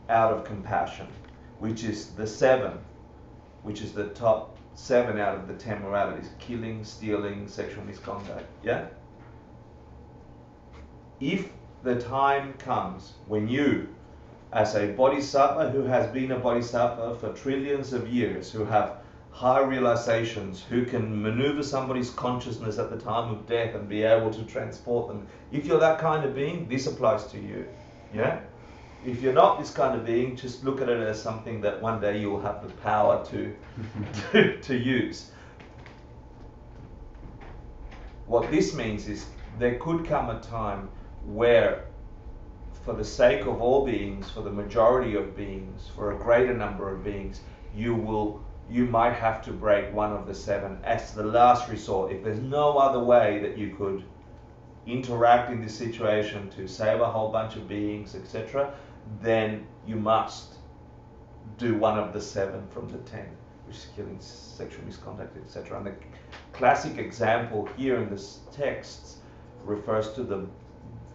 out of compassion, which is the 7, which is the top 7 out of the 10 moralities: killing, stealing, sexual misconduct, yeah? If the time comes when you, as a bodhisattva who has been a bodhisattva for trillions of years, who have high realizations, who can maneuver somebody's consciousness at the time of death and be able to transport them, if you're that kind of being, this applies to you, yeah? If you're not this kind of being, just look at it as something that one day you'll have the power to use. What this means is there could come a time where, for the sake of all beings, for the majority of beings, for a greater number of beings, you might have to break one of the 7 as the last resort. If there's no other way that you could interact in this situation to save a whole bunch of beings, etc., then you must do one of the 7 from the 10, which is killing, sexual misconduct, etc. And the classic example here in this text refers to the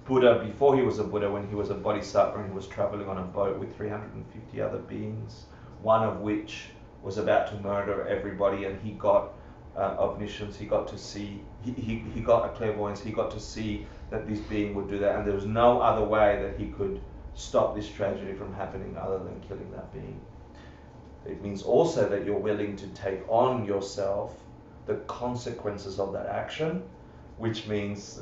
Buddha before he was a Buddha, when he was a bodhisattva and he was traveling on a boat with 350 other beings, one of which was about to murder everybody, and he got omniscience, he got to see, he got a clairvoyance, he got to see that this being would do that, and there was no other way that he could stop this tragedy from happening other than killing that being. It means also that you're willing to take on yourself the consequences of that action, which means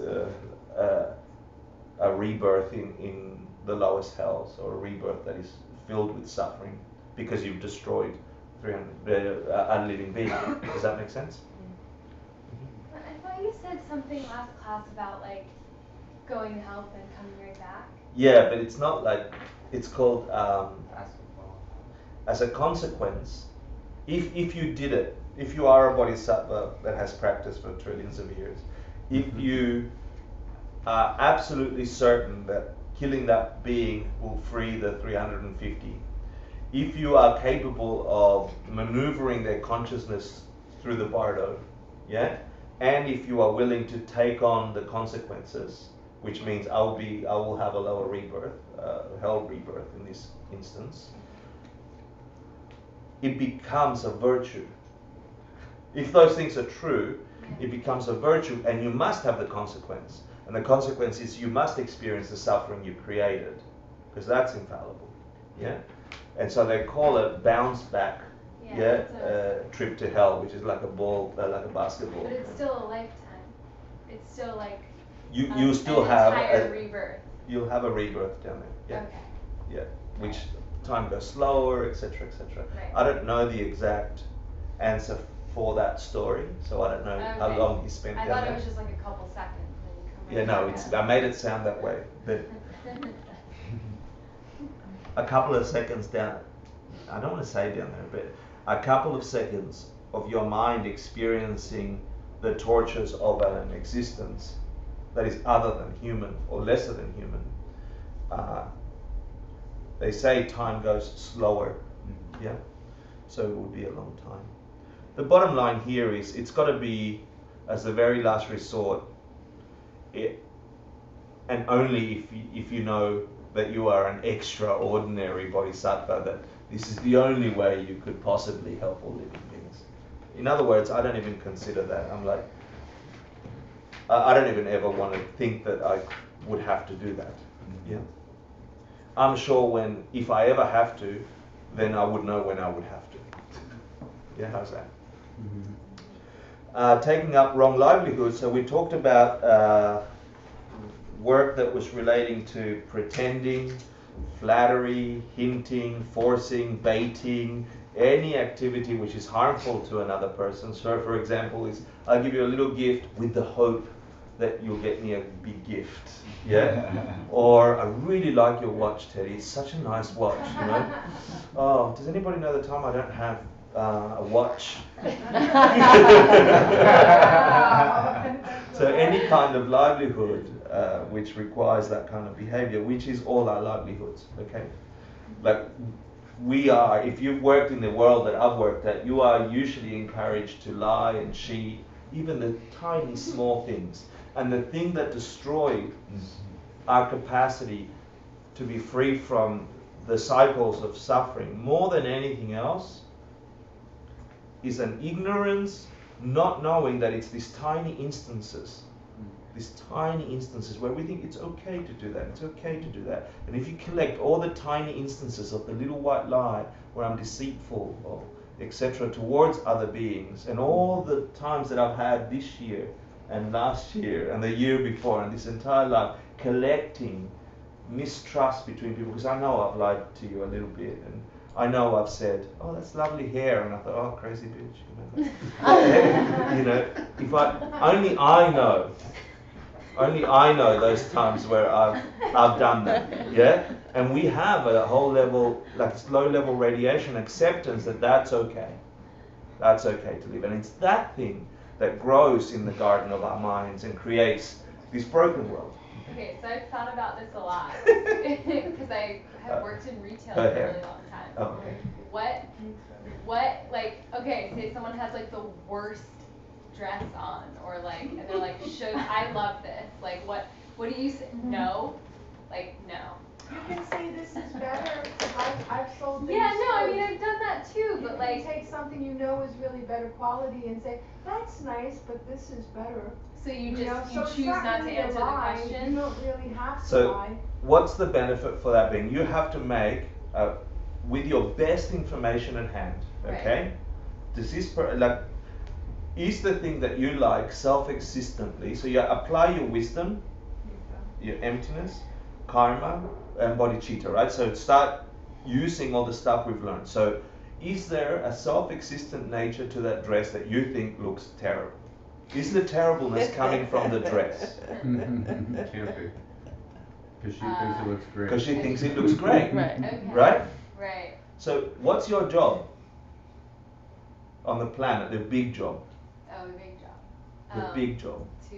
a rebirth in the lowest hells, or a rebirth that is filled with suffering because you've destroyed a living being. Does that make sense? I thought you said something last class about like going to help and coming right back. Yeah, but it's not like, it's called Basketball. as a consequence. If you did it if you are a bodhisattva that has practiced for trillions of years, if you are absolutely certain that killing that being will free the 350, if you are capable of maneuvering their consciousness through the bardo, yeah, and if you are willing to take on the consequences, which means I will have a lower rebirth, hell rebirth in this instance, it becomes a virtue. If those things are true, it becomes a virtue, and you must have the consequence. And the consequence is you must experience the suffering you created, because that's infallible. Yeah? And so they call it bounce back, trip to hell, which is like a ball, like a basketball. But it's still a lifetime. It's still like you still an have entire rebirth. You'll have a rebirth down there. Yeah. Okay. Yeah. Which time goes slower, etc., etc. Right. I don't know the exact answer for that story, so I don't know how long he spent down there. I thought it was just like a couple seconds. Yeah, no, I made it sound that way. But a couple of seconds down, I don't want to say down there, but a couple of seconds of your mind experiencing the tortures of an existence that is other than human or lesser than human. They say time goes slower, yeah, so it would be a long time. The bottom line here is it's got to be, as the very last resort, and only if you know that you are an extraordinary bodhisattva, that this is the only way you could possibly help all living beings. In other words, I don't even consider that. I'm like, I don't even ever want to think that I would have to do that. Yeah. I'm sure if I ever have to, then I would know when I would have to. Yeah, how's that? Taking up wrong livelihood. So we talked about work that was relating to pretending, flattery, hinting, forcing, baiting, any activity which is harmful to another person. So for example, I'll give you a little gift with the hope that you'll get me a big gift. Yeah? Or I really like your watch, Teddy. It's such a nice watch, you know. Oh, does anybody know the time I don't have a watch? So any kind of livelihood which requires that kind of behavior, which is all our livelihoods, okay? Like if you've worked in the world that I've worked at, you are usually encouraged to lie and cheat, even the tiny small things. And the thing that destroys our capacity to be free from the cycles of suffering more than anything else is an ignorance, not knowing that it's these tiny instances where we think it's okay to do that, it's okay to do that. And if you collect all the tiny instances of the little white lie where I'm deceitful or etc. towards other beings, and all the times that I've had this year and last year and the year before and this entire life collecting mistrust between people, because I know I've lied to you a little bit, and I know I've said, oh, that's lovely hair, and I thought, oh, crazy bitch, you know. If only I know those times where I've done that, yeah. And we have a whole level, like low level radiation acceptance that's okay. That's okay to live, and it's that thing that grows in the garden of our minds and creates this broken world. Okay, so I've thought about this a lot because I have worked in retail for a really long time. Oh, okay. What, like, okay, say someone has like the worst dress on, or like, and they're like, I love this. Like, what do you say? No, like, no. You can say this is better. I've sold things. Yeah, no, I mean, I've done that too, but like, take something you know is really better quality and say, that's nice, but this is better. So you just so choose not to answer the question. You don't really have to So lie. what's the benefit for that being? You have to make with your best information at hand, okay? Does this is the thing that you like self-existently? So you apply your wisdom, your emptiness, karma, and bodhicitta, right? So start using all the stuff we've learned. So is there a self-existent nature to that dress that you think looks terrible? Is the terribleness coming from the dress? Can't be. Because she thinks it looks great. Because she thinks it looks great. Right. Okay. Right? Right. So what's your job? on the planet, the big job. Oh, the big job. The big job. To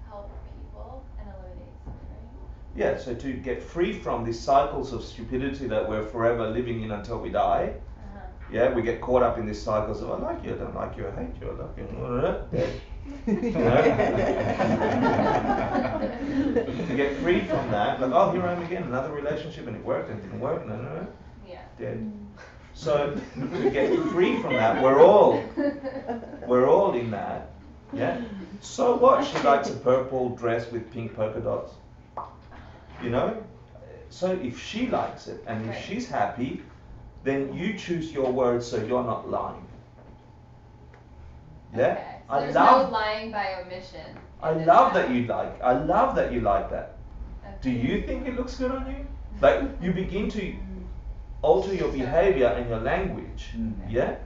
help people and eliminate suffering. Yeah, so to get free from these cycles of stupidity that we're forever living in until we die. Yeah, we get caught up in these cycles of I like you, I don't like you, I hate you, I love you, dead. To get free from that, like, oh, here I am again, another relationship, and it worked and it didn't work, no, Yeah. dead. So to get free from that, we're all in that. Yeah. So what? She likes a purple dress with pink polka dots. You know? So if she likes it and if she's happy, then you choose your words so you're not lying. Yeah? Okay. So there's no lying by omission. I love that you like that. Okay. Do you think it looks good on you? Like you begin to alter your behavior and your language. Yeah?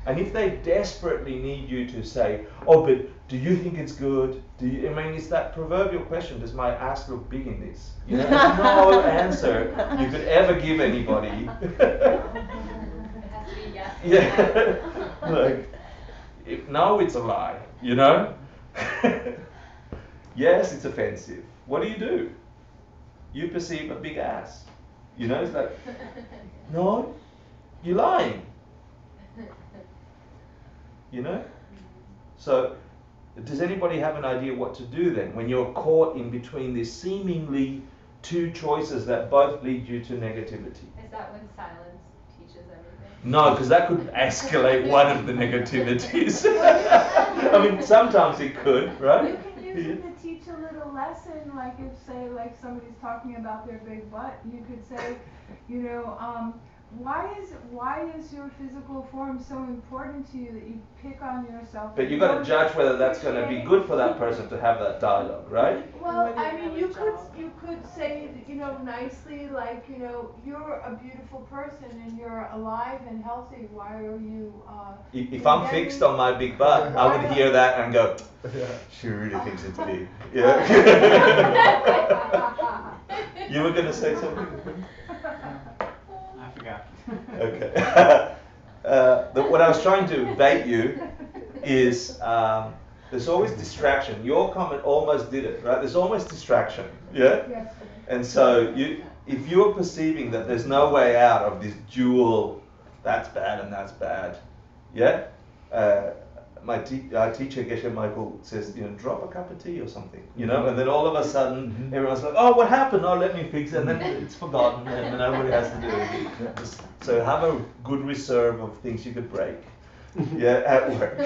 And if they desperately need you to say, oh, but do you think it's good? I mean, it's that proverbial question, does my ass look big in this? You know, there's no answer you could ever give anybody. It has to be yes. Yeah. Like, no, it's a lie, you know? Yes, it's offensive. What do? You perceive a big ass. You know, it's like, no, you're lying. You know? So, does anybody have an idea what to do then when you're caught in between these seemingly two choices that both lead you to negativity? Is that when silence teaches everything? No, because that could escalate one of the negativities. I mean, sometimes it could, right? You can use it to teach a little lesson, like if, say, like somebody's talking about their big butt, you could say, you know, why is your physical form so important to you that you pick on yourself? But you've got to judge whether that's going to be good for that person to have that dialogue, right? Well, I mean, you could say, you know, nicely, like, you know, you're a beautiful person and you're alive and healthy. Why are you? If I'm fixed on my big butt, I would hear that and go, she really thinks it's big. Yeah. You were going to say something? I forgot. Okay. What I was trying to bait you is there's always distraction. Your comment almost did it, right? There's always distraction, yeah? Yes. And so if you're perceiving that there's no way out of this dual, that's bad and that's bad, yeah? My teacher, Geshe Michael, says, you know, drop a cup of tea or something, you know? And then all of a sudden, everyone's like, oh, what happened? Oh, let me fix it. And then it's forgotten and then nobody has to do it. So have a good reserve of things you could break. Yeah, at work.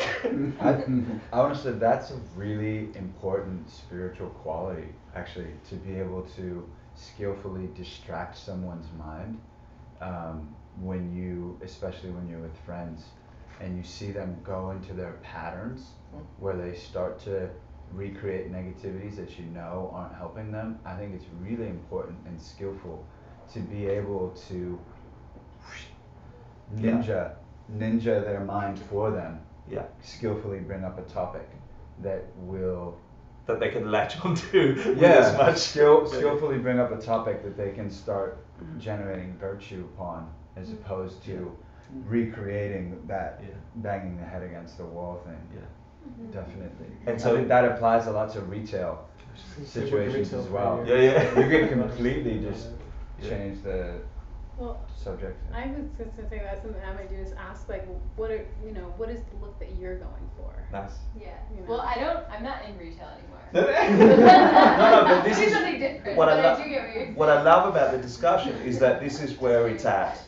I want to say that's a really important spiritual quality, actually, to be able to skillfully distract someone's mind especially when you're with friends, and you see them go into their patterns where they start to recreate negativities that you know aren't helping them. I think it's really important and skillful to be able to ninja their mind for them. Yeah. Skillfully bring up a topic that they can latch onto with as much skillfully bring up a topic that they can start generating virtue upon, as opposed to recreating that banging the head against the wall thing. Yeah. Definitely. And so I think that applies a lot to retail situations as well. Yeah. You can completely just change the subject. I was just gonna say that something I might do is ask, like, what is the look that you're going for? Nice. Yeah. You know. Well, I'm not in retail anymore. No, but this is something different. what But I I do get what you're saying. what I love about the discussion is that this is where it's at.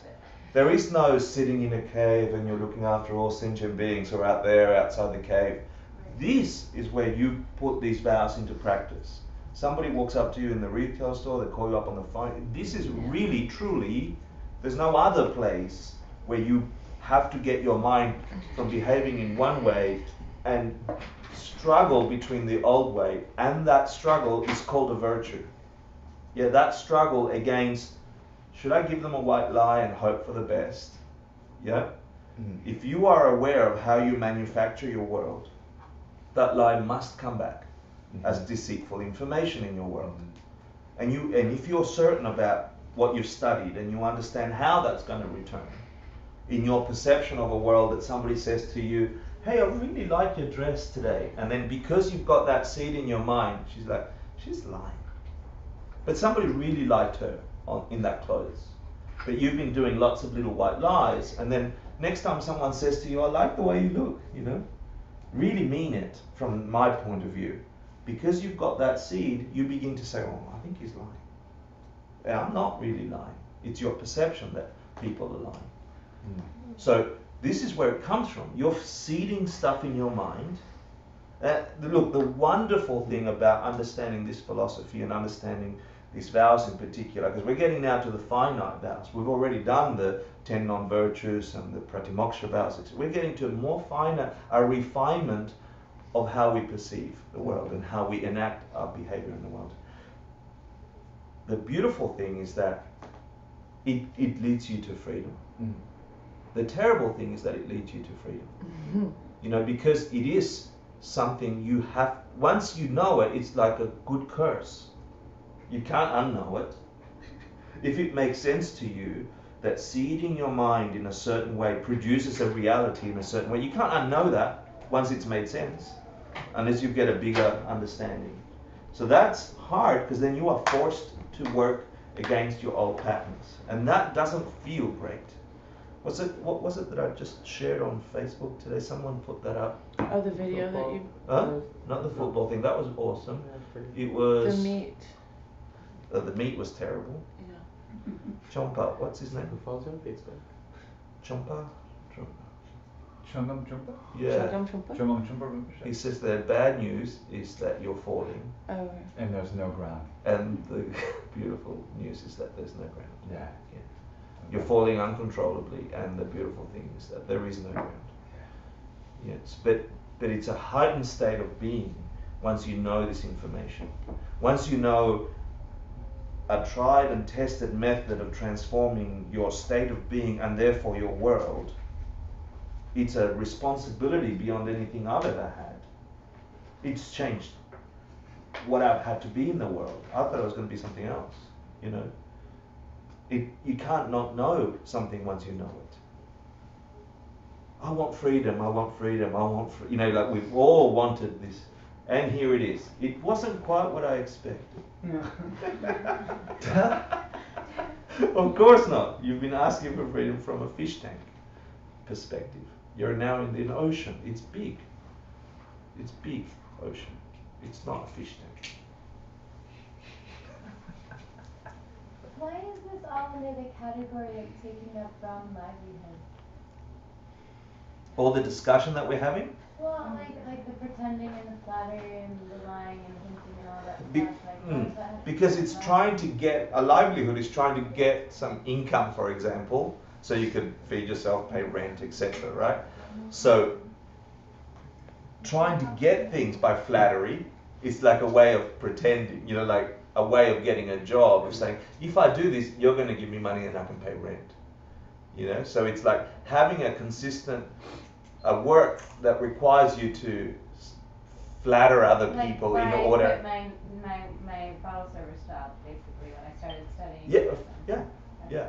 There is no sitting in a cave and you're looking after all sentient beings who are out there outside the cave. This is where you put these vows into practice. Somebody walks up to you in the retail store, they call you up on the phone. This is really, truly, there's no other place where you have to get your mind from behaving in one way and struggle between the old way. And that struggle is called a virtue. Yeah, that struggle against, should I give them a white lie and hope for the best? Yeah? If you are aware of how you manufacture your world, that lie must come back as deceitful information in your world. And if you're certain about what you've studied and you understand how that's going to return, in your perception of a world that somebody says to you, hey, I really like your dress today. And then because you've got that seed in your mind, she's like, she's lying. But somebody really liked her in that clothes. But you've been doing lots of little white lies. And then next time someone says to you, I like the way you look, you know, really mean it from my point of view. Because you've got that seed, you begin to say, oh, I think he's lying. Yeah, I'm not really lying. It's your perception that people are lying. So this is where it comes from. You're seeding stuff in your mind. Look, the wonderful thing about understanding this philosophy and understanding these vows in particular, because we're getting now to the finite vows. We've already done the 10 non-virtues and the pratimoksha vows. We're getting to a refinement of how we perceive the world and how we enact our behavior in the world. The beautiful thing is that it leads you to freedom. The terrible thing is that it leads you to freedom. You know, because it is something you have, once you know it, it's like a good curse. You can't unknow it. If it makes sense to you that seeding your mind in a certain way produces a reality in a certain way, you can't unknow that once it's made sense, unless you get a bigger understanding. So that's hard, because then you are forced to work against your old patterns, and that doesn't feel great. What was it that I just shared on Facebook today? Someone put that up. Oh, the video that you... Huh? Not the football thing. That was awesome. It was... The meat. The meat was terrible. Yeah. Chompa, what's his name? Who follows him on Facebook? Chompa? Chungam Chumpa? Yeah. Chungam Chumpa. He says the bad news is that you're falling. Oh. And there's no ground. And the beautiful news is that there's no ground. Yeah. You're falling uncontrollably, and the beautiful thing is that there is no ground. Yes, but it's a heightened state of being once you know this information. Once you know a tried and tested method of transforming your state of being and therefore your world, it's a responsibility beyond anything I've ever had. It's changed what I've had to be in the world. I thought I was going to be something else, you know. You can't not know something once you know it. I want freedom, I want freedom, I want freedom. You know, like we've all wanted this. And here it is. It wasn't quite what I expected. Of course not. You've been asking for freedom from a fish tank perspective. You're now in the ocean. It's big. It's big ocean. It's not a fish tank. Why is this all under the category of taking up wrong livelihood? All the discussion that we're having? Well, like the pretending and the flattery and the lying and hinting and all that stuff. Like, because it's trying to get, a livelihood is trying to get some income, for example, so you can feed yourself, pay rent, etc., right? So trying to get things by flattery is like a way of pretending, you know, like a way of getting a job, of saying, if I do this, you're going to give me money and I can pay rent. You know, so it's like having a consistent work that requires you to flatter other people in order. I quit my bottle service job basically when I started studying. Yeah.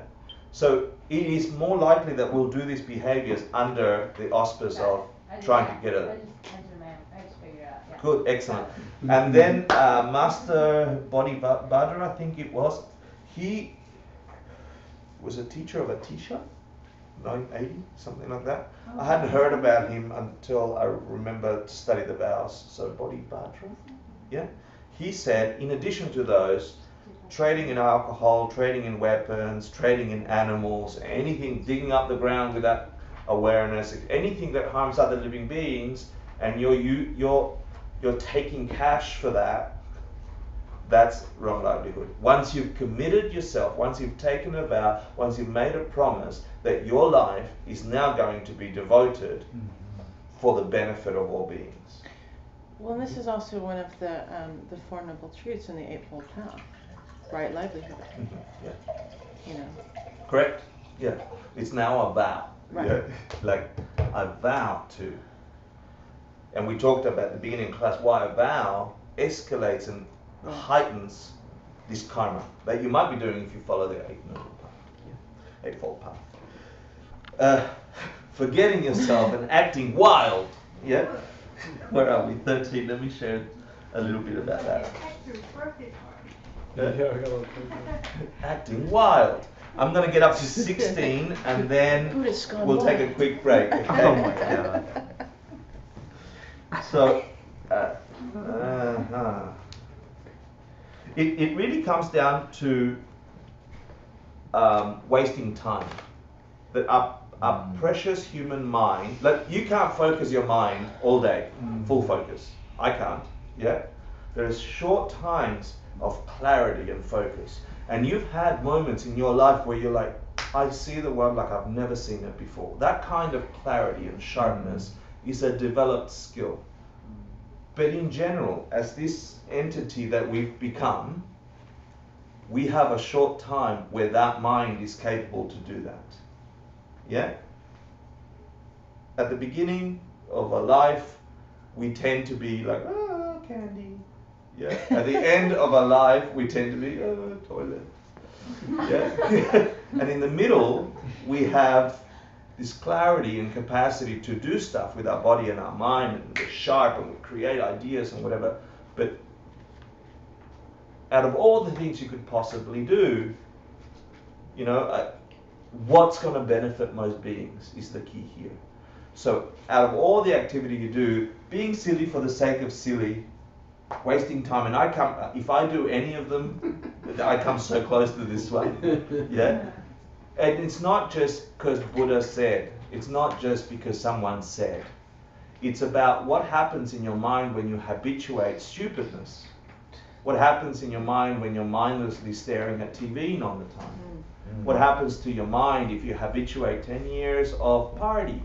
So it is more likely that we'll do these behaviors under the auspice of trying to get a. I just figured out. Yeah. Good, excellent. And then Master Bodhisattva, I think it was, he was a teacher of a teacher, 980, something like that. I hadn't heard about him until I remember to study the vows. So Bodhisattva, yeah. He said, in addition to those, trading in alcohol, trading in weapons, trading in animals, anything, digging up the ground without awareness, anything that harms other living beings, and you're taking cash for that, that's wrong livelihood. Once you've committed yourself, once you've taken a vow, once you've made a promise that your life is now going to be devoted for the benefit of all beings. Well, this is also one of the Four Noble Truths in the Eightfold Path, right? Livelihood. Yeah. You know. Correct. Yeah. It's now a vow. Right. Yeah. Like I vow to. And we talked about at the beginning of class why a vow escalates and heightens this karma that you might be doing if you follow the Eightfold Path. forgetting yourself and acting wild. Yeah? Where are we? 13. Let me share a little bit about that. Hector's birthday party. Acting wild. I'm going to get up to 16 and then we'll take a quick break. Okay? Oh my god. So, it really comes down to wasting time. That our precious human mind, like you can't focus your mind all day, full focus. I can't, yeah? There's short times of clarity and focus. And you've had moments in your life where you're like, I see the world like I've never seen it before. That kind of clarity and sharpness is a developed skill. But in general, as this entity that we've become, we have a short time where that mind is capable to do that. Yeah? At the beginning of our life, we tend to be like, oh, candy. Yeah? At the end of our life, we tend to be, oh, toilet. Yeah? And in the middle, we have this clarity and capacity to do stuff with our body and our mind, and we're sharp and we create ideas and whatever. But out of all the things you could possibly do, you know, what's going to benefit most beings is the key here. So out of all the activity you do, being silly for the sake of silly, wasting time, and if I do any of them, I come so close to this one. Yeah? And it's not just because Buddha said, it's not just because someone said. It's about what happens in your mind when you habituate stupidness. What happens in your mind when you're mindlessly staring at TV all the time? What happens to your mind if you habituate 10 years of party?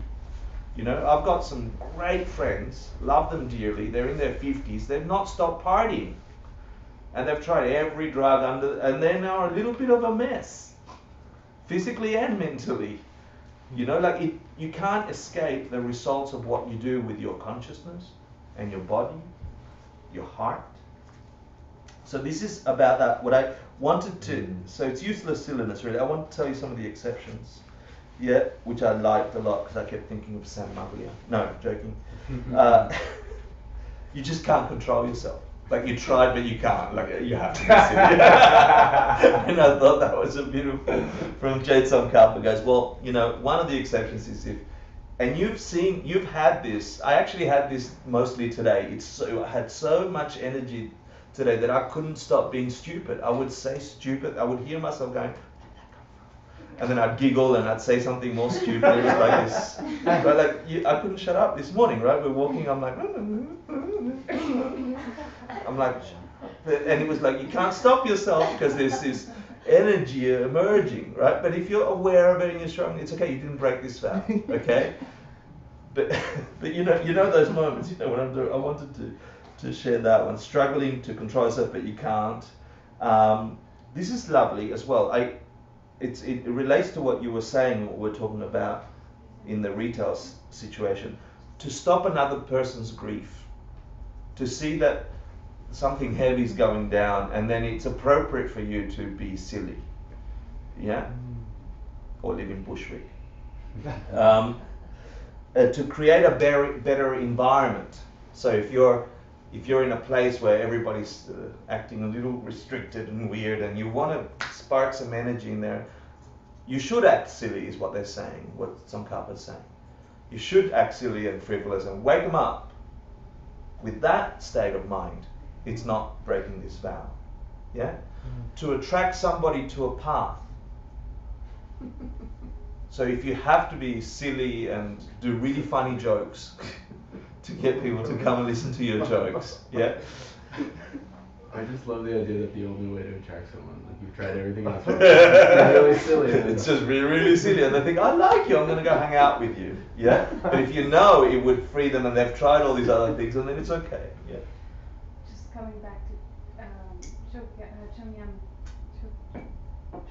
You know, I've got some great friends, love them dearly, they're in their 50s, they've not stopped partying. And they've tried every drug and they're now a little bit of a mess. Physically and mentally. You know, like you can't escape the results of what you do with your consciousness and your body, your heart. So this is about that. What I wanted to, so it's useless silliness really. I want to tell you some of the exceptions. Yeah, which I liked a lot because I kept thinking of Sam Maglia. No, joking. You just can't control yourself. Like you tried, but you can't. Like you have to be silly. And I thought that was a beautiful. From Jade Tsongkhapa goes, well, you know, one of the exceptions is if, and you've had this. I actually had this mostly today. I had so much energy today that I couldn't stop being stupid. I would say stupid. I would hear myself going, and then I'd giggle and I'd say something more stupid. It was like this. But like I couldn't shut up this morning, right? We're walking. I'm like. I'm like, and it was like, you can't stop yourself because there's this energy emerging, right? But if you're aware of it and you're strong, it's okay, you didn't break this vow, okay? But you know those moments, you know what I'm doing. I wanted to share that one. Struggling to control yourself, but you can't. This is lovely as well. It relates to what you were saying, what we're talking about in the retail situation. To stop another person's grief. To see that something heavy is going down and then it's appropriate for you to be silly. Yeah? Or live in Bushwick. To create a better environment. So if you're in a place where everybody's acting a little restricted and weird and you want to spark some energy in there, you should act silly is what they're saying, what Tsongkhapa's saying. You should act silly and frivolous and wake them up. With that state of mind, it's not breaking this vow. Yeah? To attract somebody to a path. So if you have to be silly and do really funny jokes to get people to come and listen to your jokes, yeah? I just love the idea that the only way to attract someone, like you've tried everything else, it's really silly. It's just really, really silly, and they think, I like you, I'm going to go hang out with you, yeah? But if you know it would free them and they've tried all these other things, and then it's okay, yeah? Just coming back to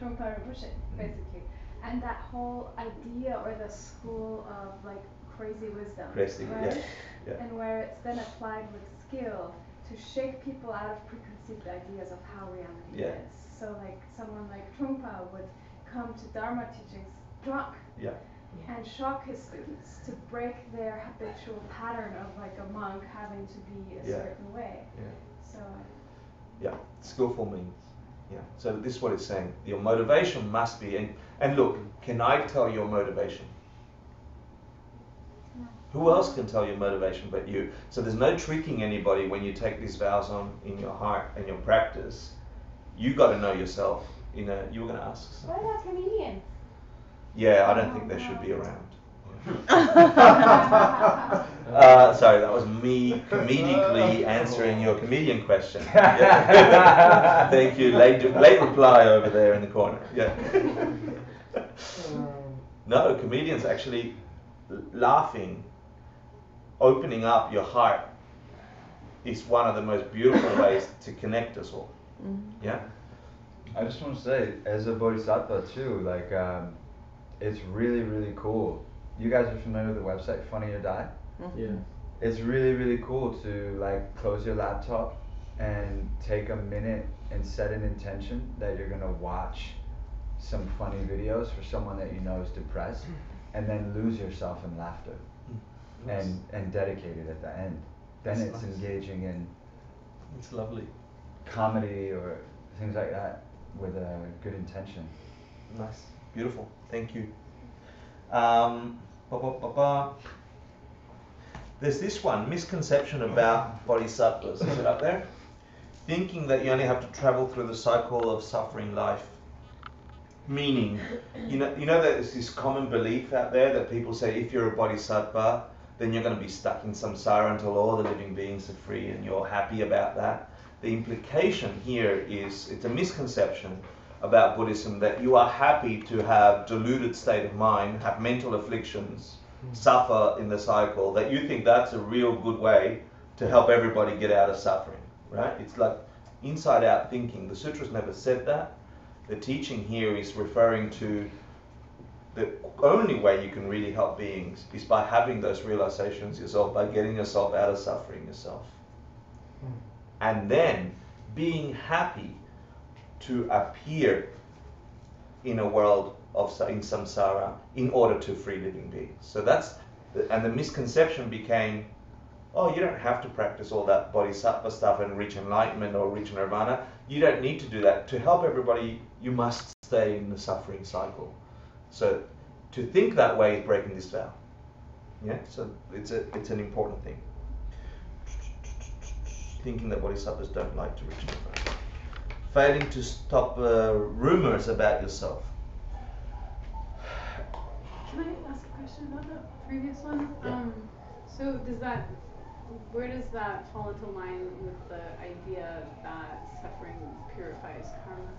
Trungpa Rinpoche, basically, and that whole idea or the school of like crazy wisdom, right? Yeah. And where it's then applied with skill to shake people out of preconceived ideas of how reality is. So like someone like Trungpa would come to Dharma teachings drunk. Yeah. and shock his students to break their habitual pattern of like a monk having to be a certain way. So skillful means. So this is what it's saying. Your motivation must be, and look, can I tell your motivation? no. Who else can tell your motivation but you? So there's no tricking anybody when you take these vows on in your heart and your practice. You got to know yourself. You were going to ask something. What about comedians? Yeah, I don't think they should be around. Sorry, that was me comedically answering your comedian question. Yeah. Thank you. Late reply over there in the corner. Yeah. No, comedians actually laughing, opening up your heart is one of the most beautiful ways to connect us all. Yeah. I just want to say, as a Bodhisattva too, like it's really, really cool. You guys are familiar with the website Funny or Die? Yeah. It's really, really cool to like close your laptop and take a minute and set an intention that you're gonna watch some funny videos for someone that you know is depressed, and then lose yourself in laughter, and dedicate it at the end. Then That's it's nice. engaging in It's lovely. comedy or things like that with a good intention. Nice. Beautiful. Thank you. There's this one, misconception about bodhisattvas. Is it up there? Thinking that you only have to travel through the cycle of suffering life. Meaning, you know that there's this common belief out there that people say if you're a bodhisattva, then you're going to be stuck in samsara until all the living beings are free and you're happy about that. The implication here is, it's a misconception about Buddhism that you are happy to have deluded state of mind, have mental afflictions, suffer in the cycle, that you think that's a real good way to help everybody get out of suffering, right? It's like inside out thinking. The sutras never said that. The teaching here is referring to the only way you can really help beings is by having those realizations yourself, by getting yourself out of suffering yourself. And then being happy to appear in a world in samsara in order to free living beings. So and the misconception became, oh, you don't have to practice all that bodhisattva stuff and reach enlightenment or reach nirvana. You don't need to do that. To help everybody, you must stay in the suffering cycle. So to think that way is breaking this vow. Yeah, so it's an important thing. Thinking that bodhisattvas don't like to reach nirvana. Failing to stop rumors about yourself. Can I ask a question about the previous one? Yeah. So where does that fall into line with the idea that suffering purifies karma?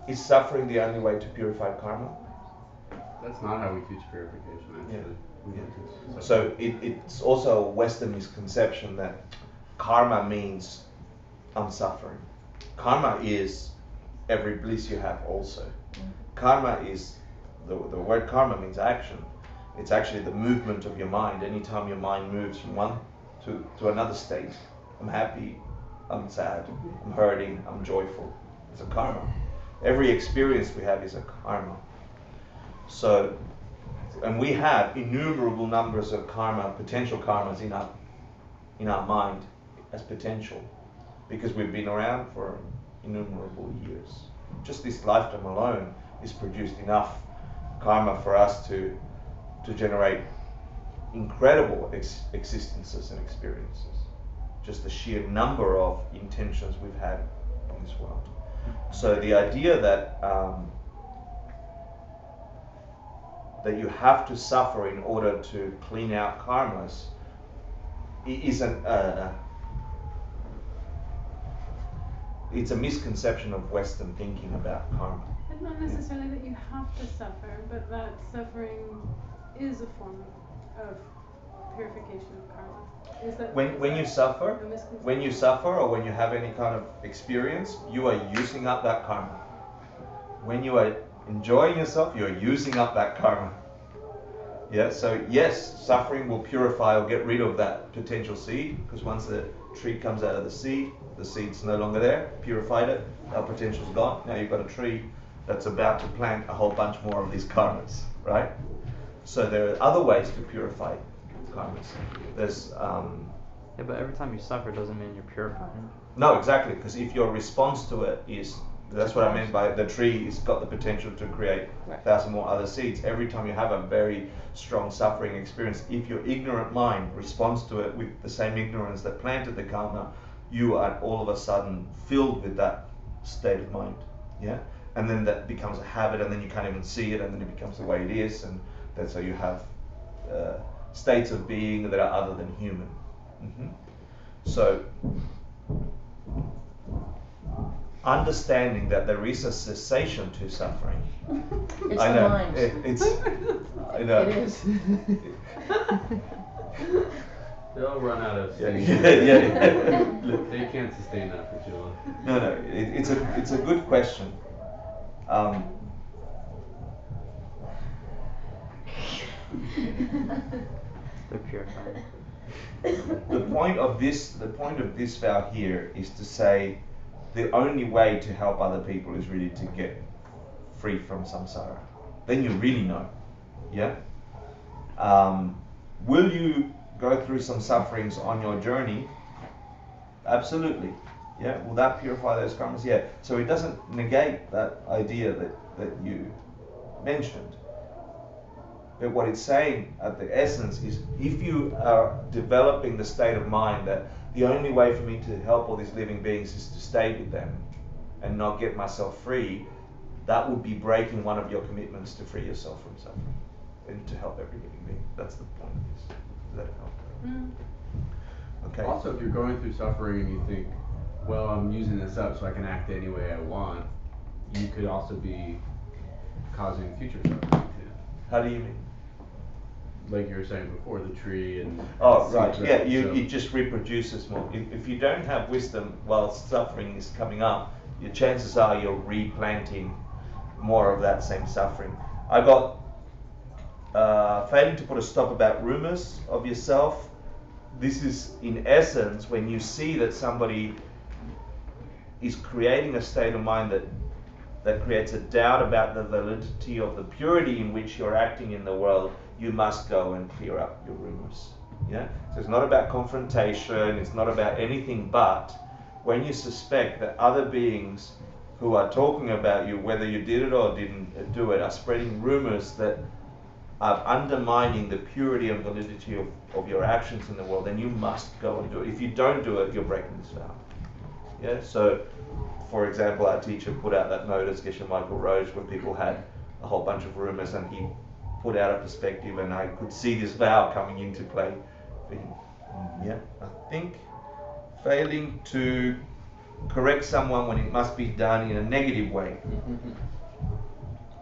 Is suffering the only way to purify karma? That's not how we teach purification, actually. Yeah. So it's also a Western misconception that karma means I'm suffering. Karma is every bliss you have also. Karma is, the word karma means action. It's actually the movement of your mind. Anytime your mind moves from one to another state, I'm happy, I'm sad, I'm hurting, I'm joyful. It's a karma. Every experience we have is a karma. So, and we have innumerable numbers of karma, potential karmas in our mind as potential, because we've been around for innumerable years. Just this lifetime alone is produced enough karma for us to generate incredible existences and experiences. Just the sheer number of intentions we've had on this world. So the idea that that you have to suffer in order to clean out karmas isn't it's a misconception of Western thinking about karma. But not necessarily that you have to suffer, but that suffering is a form of purification of karma. Is that When you suffer or when you have any kind of experience, you are using up that karma. When you are enjoying yourself, you are using up that karma. Yeah, so yes, suffering will purify or get rid of that potential seed, because once the tree comes out of the seed's no longer there, purified it, our potential's gone. Now you've got a tree that's about to plant a whole bunch more of these karmas, right? So there are other ways to purify karmas. There's Yeah, but every time you suffer doesn't mean you're purifying. no, exactly, because if your response to it is, that's what I meant by the tree has got the potential to create 1,000 more other seeds. Every time you have a very strong suffering experience, if your ignorant mind responds to it with the same ignorance that planted the karma, you are all of a sudden filled with that state of mind. Yeah, and then that becomes a habit, and then you can't even see it, and then it becomes the way it is, and that's how you have states of being that are other than human. So understanding that there is a cessation to suffering. It's I the know, mind. I know. It is. They'll run out of Yeah, steam. yeah. They can't sustain that for too long. No, it's a good question. They're purifying. The point of this vow here is to say the only way to help other people is really to get free from samsara. Then you really know. Yeah? Will you go through some sufferings on your journey? Absolutely. Yeah? Will that purify those karmas? Yeah. So it doesn't negate that idea that you mentioned. But what it's saying at the essence is, if you are developing the state of mind that the only way for me to help all these living beings is to stay with them and not get myself free, that would be breaking one of your commitments to free yourself from suffering and to help every living being. That's the point of this. Does that help? Okay. Also, if you're going through suffering and you think, well, I'm using this up so I can act any way I want, you could also be causing future suffering too. How do you mean? Like you were saying before, the tree and... Oh, right. Yeah, it just reproduces more. If you don't have wisdom while suffering is coming up, your chances are you're replanting more of that same suffering. I got failing to put a stop about rumors of yourself. This is, in essence, when you see that somebody is creating a state of mind that creates a doubt about the validity of the purity in which you're acting in the world, you must go and clear up your rumors. Yeah? So it's not about confrontation, it's not about anything but when you suspect that other beings who are talking about you, whether you did it or didn't do it, are spreading rumors that are undermining the purity and validity of your actions in the world, then you must go and do it. If you don't do it, you're breaking this vow. Yeah? So, for example, our teacher put out that notice, Geshe Michael Roach, where people had a whole bunch of rumors, and he put out a perspective, and I could see this vow coming into play for him. Yeah, I think failing to correct someone when it must be done in a negative way.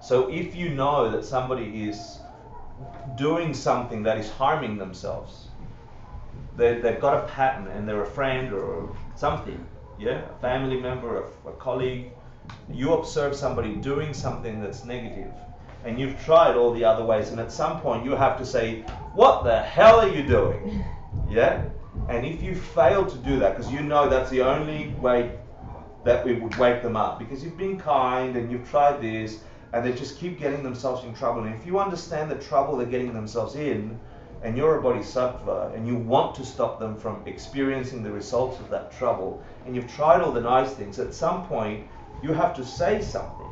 So if you know that somebody is doing something that is harming themselves, they've got a pattern and they're a friend or something, yeah, a family member, a colleague, you observe somebody doing something that's negative, and you've tried all the other ways, and at some point you have to say, what the hell are you doing? Yeah? And if you fail to do that, because you know that's the only way that we would wake them up, because you've been kind and you've tried this, and they just keep getting themselves in trouble. And if you understand the trouble they're getting themselves in, and you're a Bodhisattva, and you want to stop them from experiencing the results of that trouble, and you've tried all the nice things, at some point you have to say something.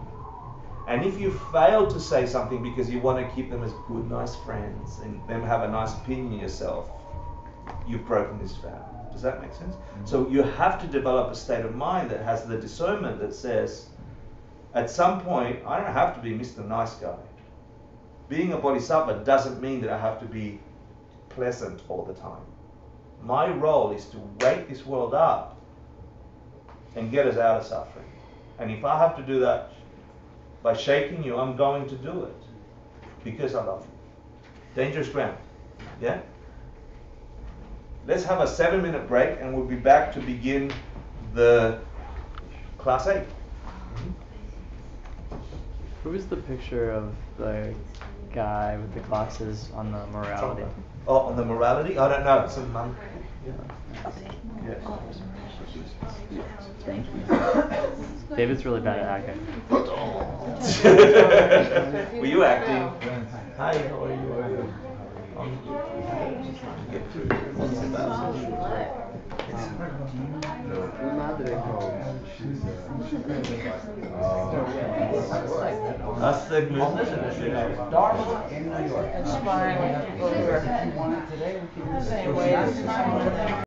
And if you fail to say something because you want to keep them as good, nice friends, and them have a nice opinion of yourself, you've broken this vow. Does that make sense? Mm-hmm. So you have to develop a state of mind that has the discernment that says, at some point, I don't have to be Mr. Nice Guy. Being a Bodhisattva doesn't mean that I have to be pleasant all the time. My role is to wake this world up and get us out of suffering. And if I have to do that by shaking you, I'm going to do it because I love you. Dangerous ground. Yeah? Let's have a 7-minute break and we'll be back to begin the class 8. Who is the picture of the guy with the glasses on the morality. Oh, on the morality? I don't know. It's a monk. David's really bad at acting. Were you acting? Hi, how are you? Get through. What's the That's the Inspiring people who are same way as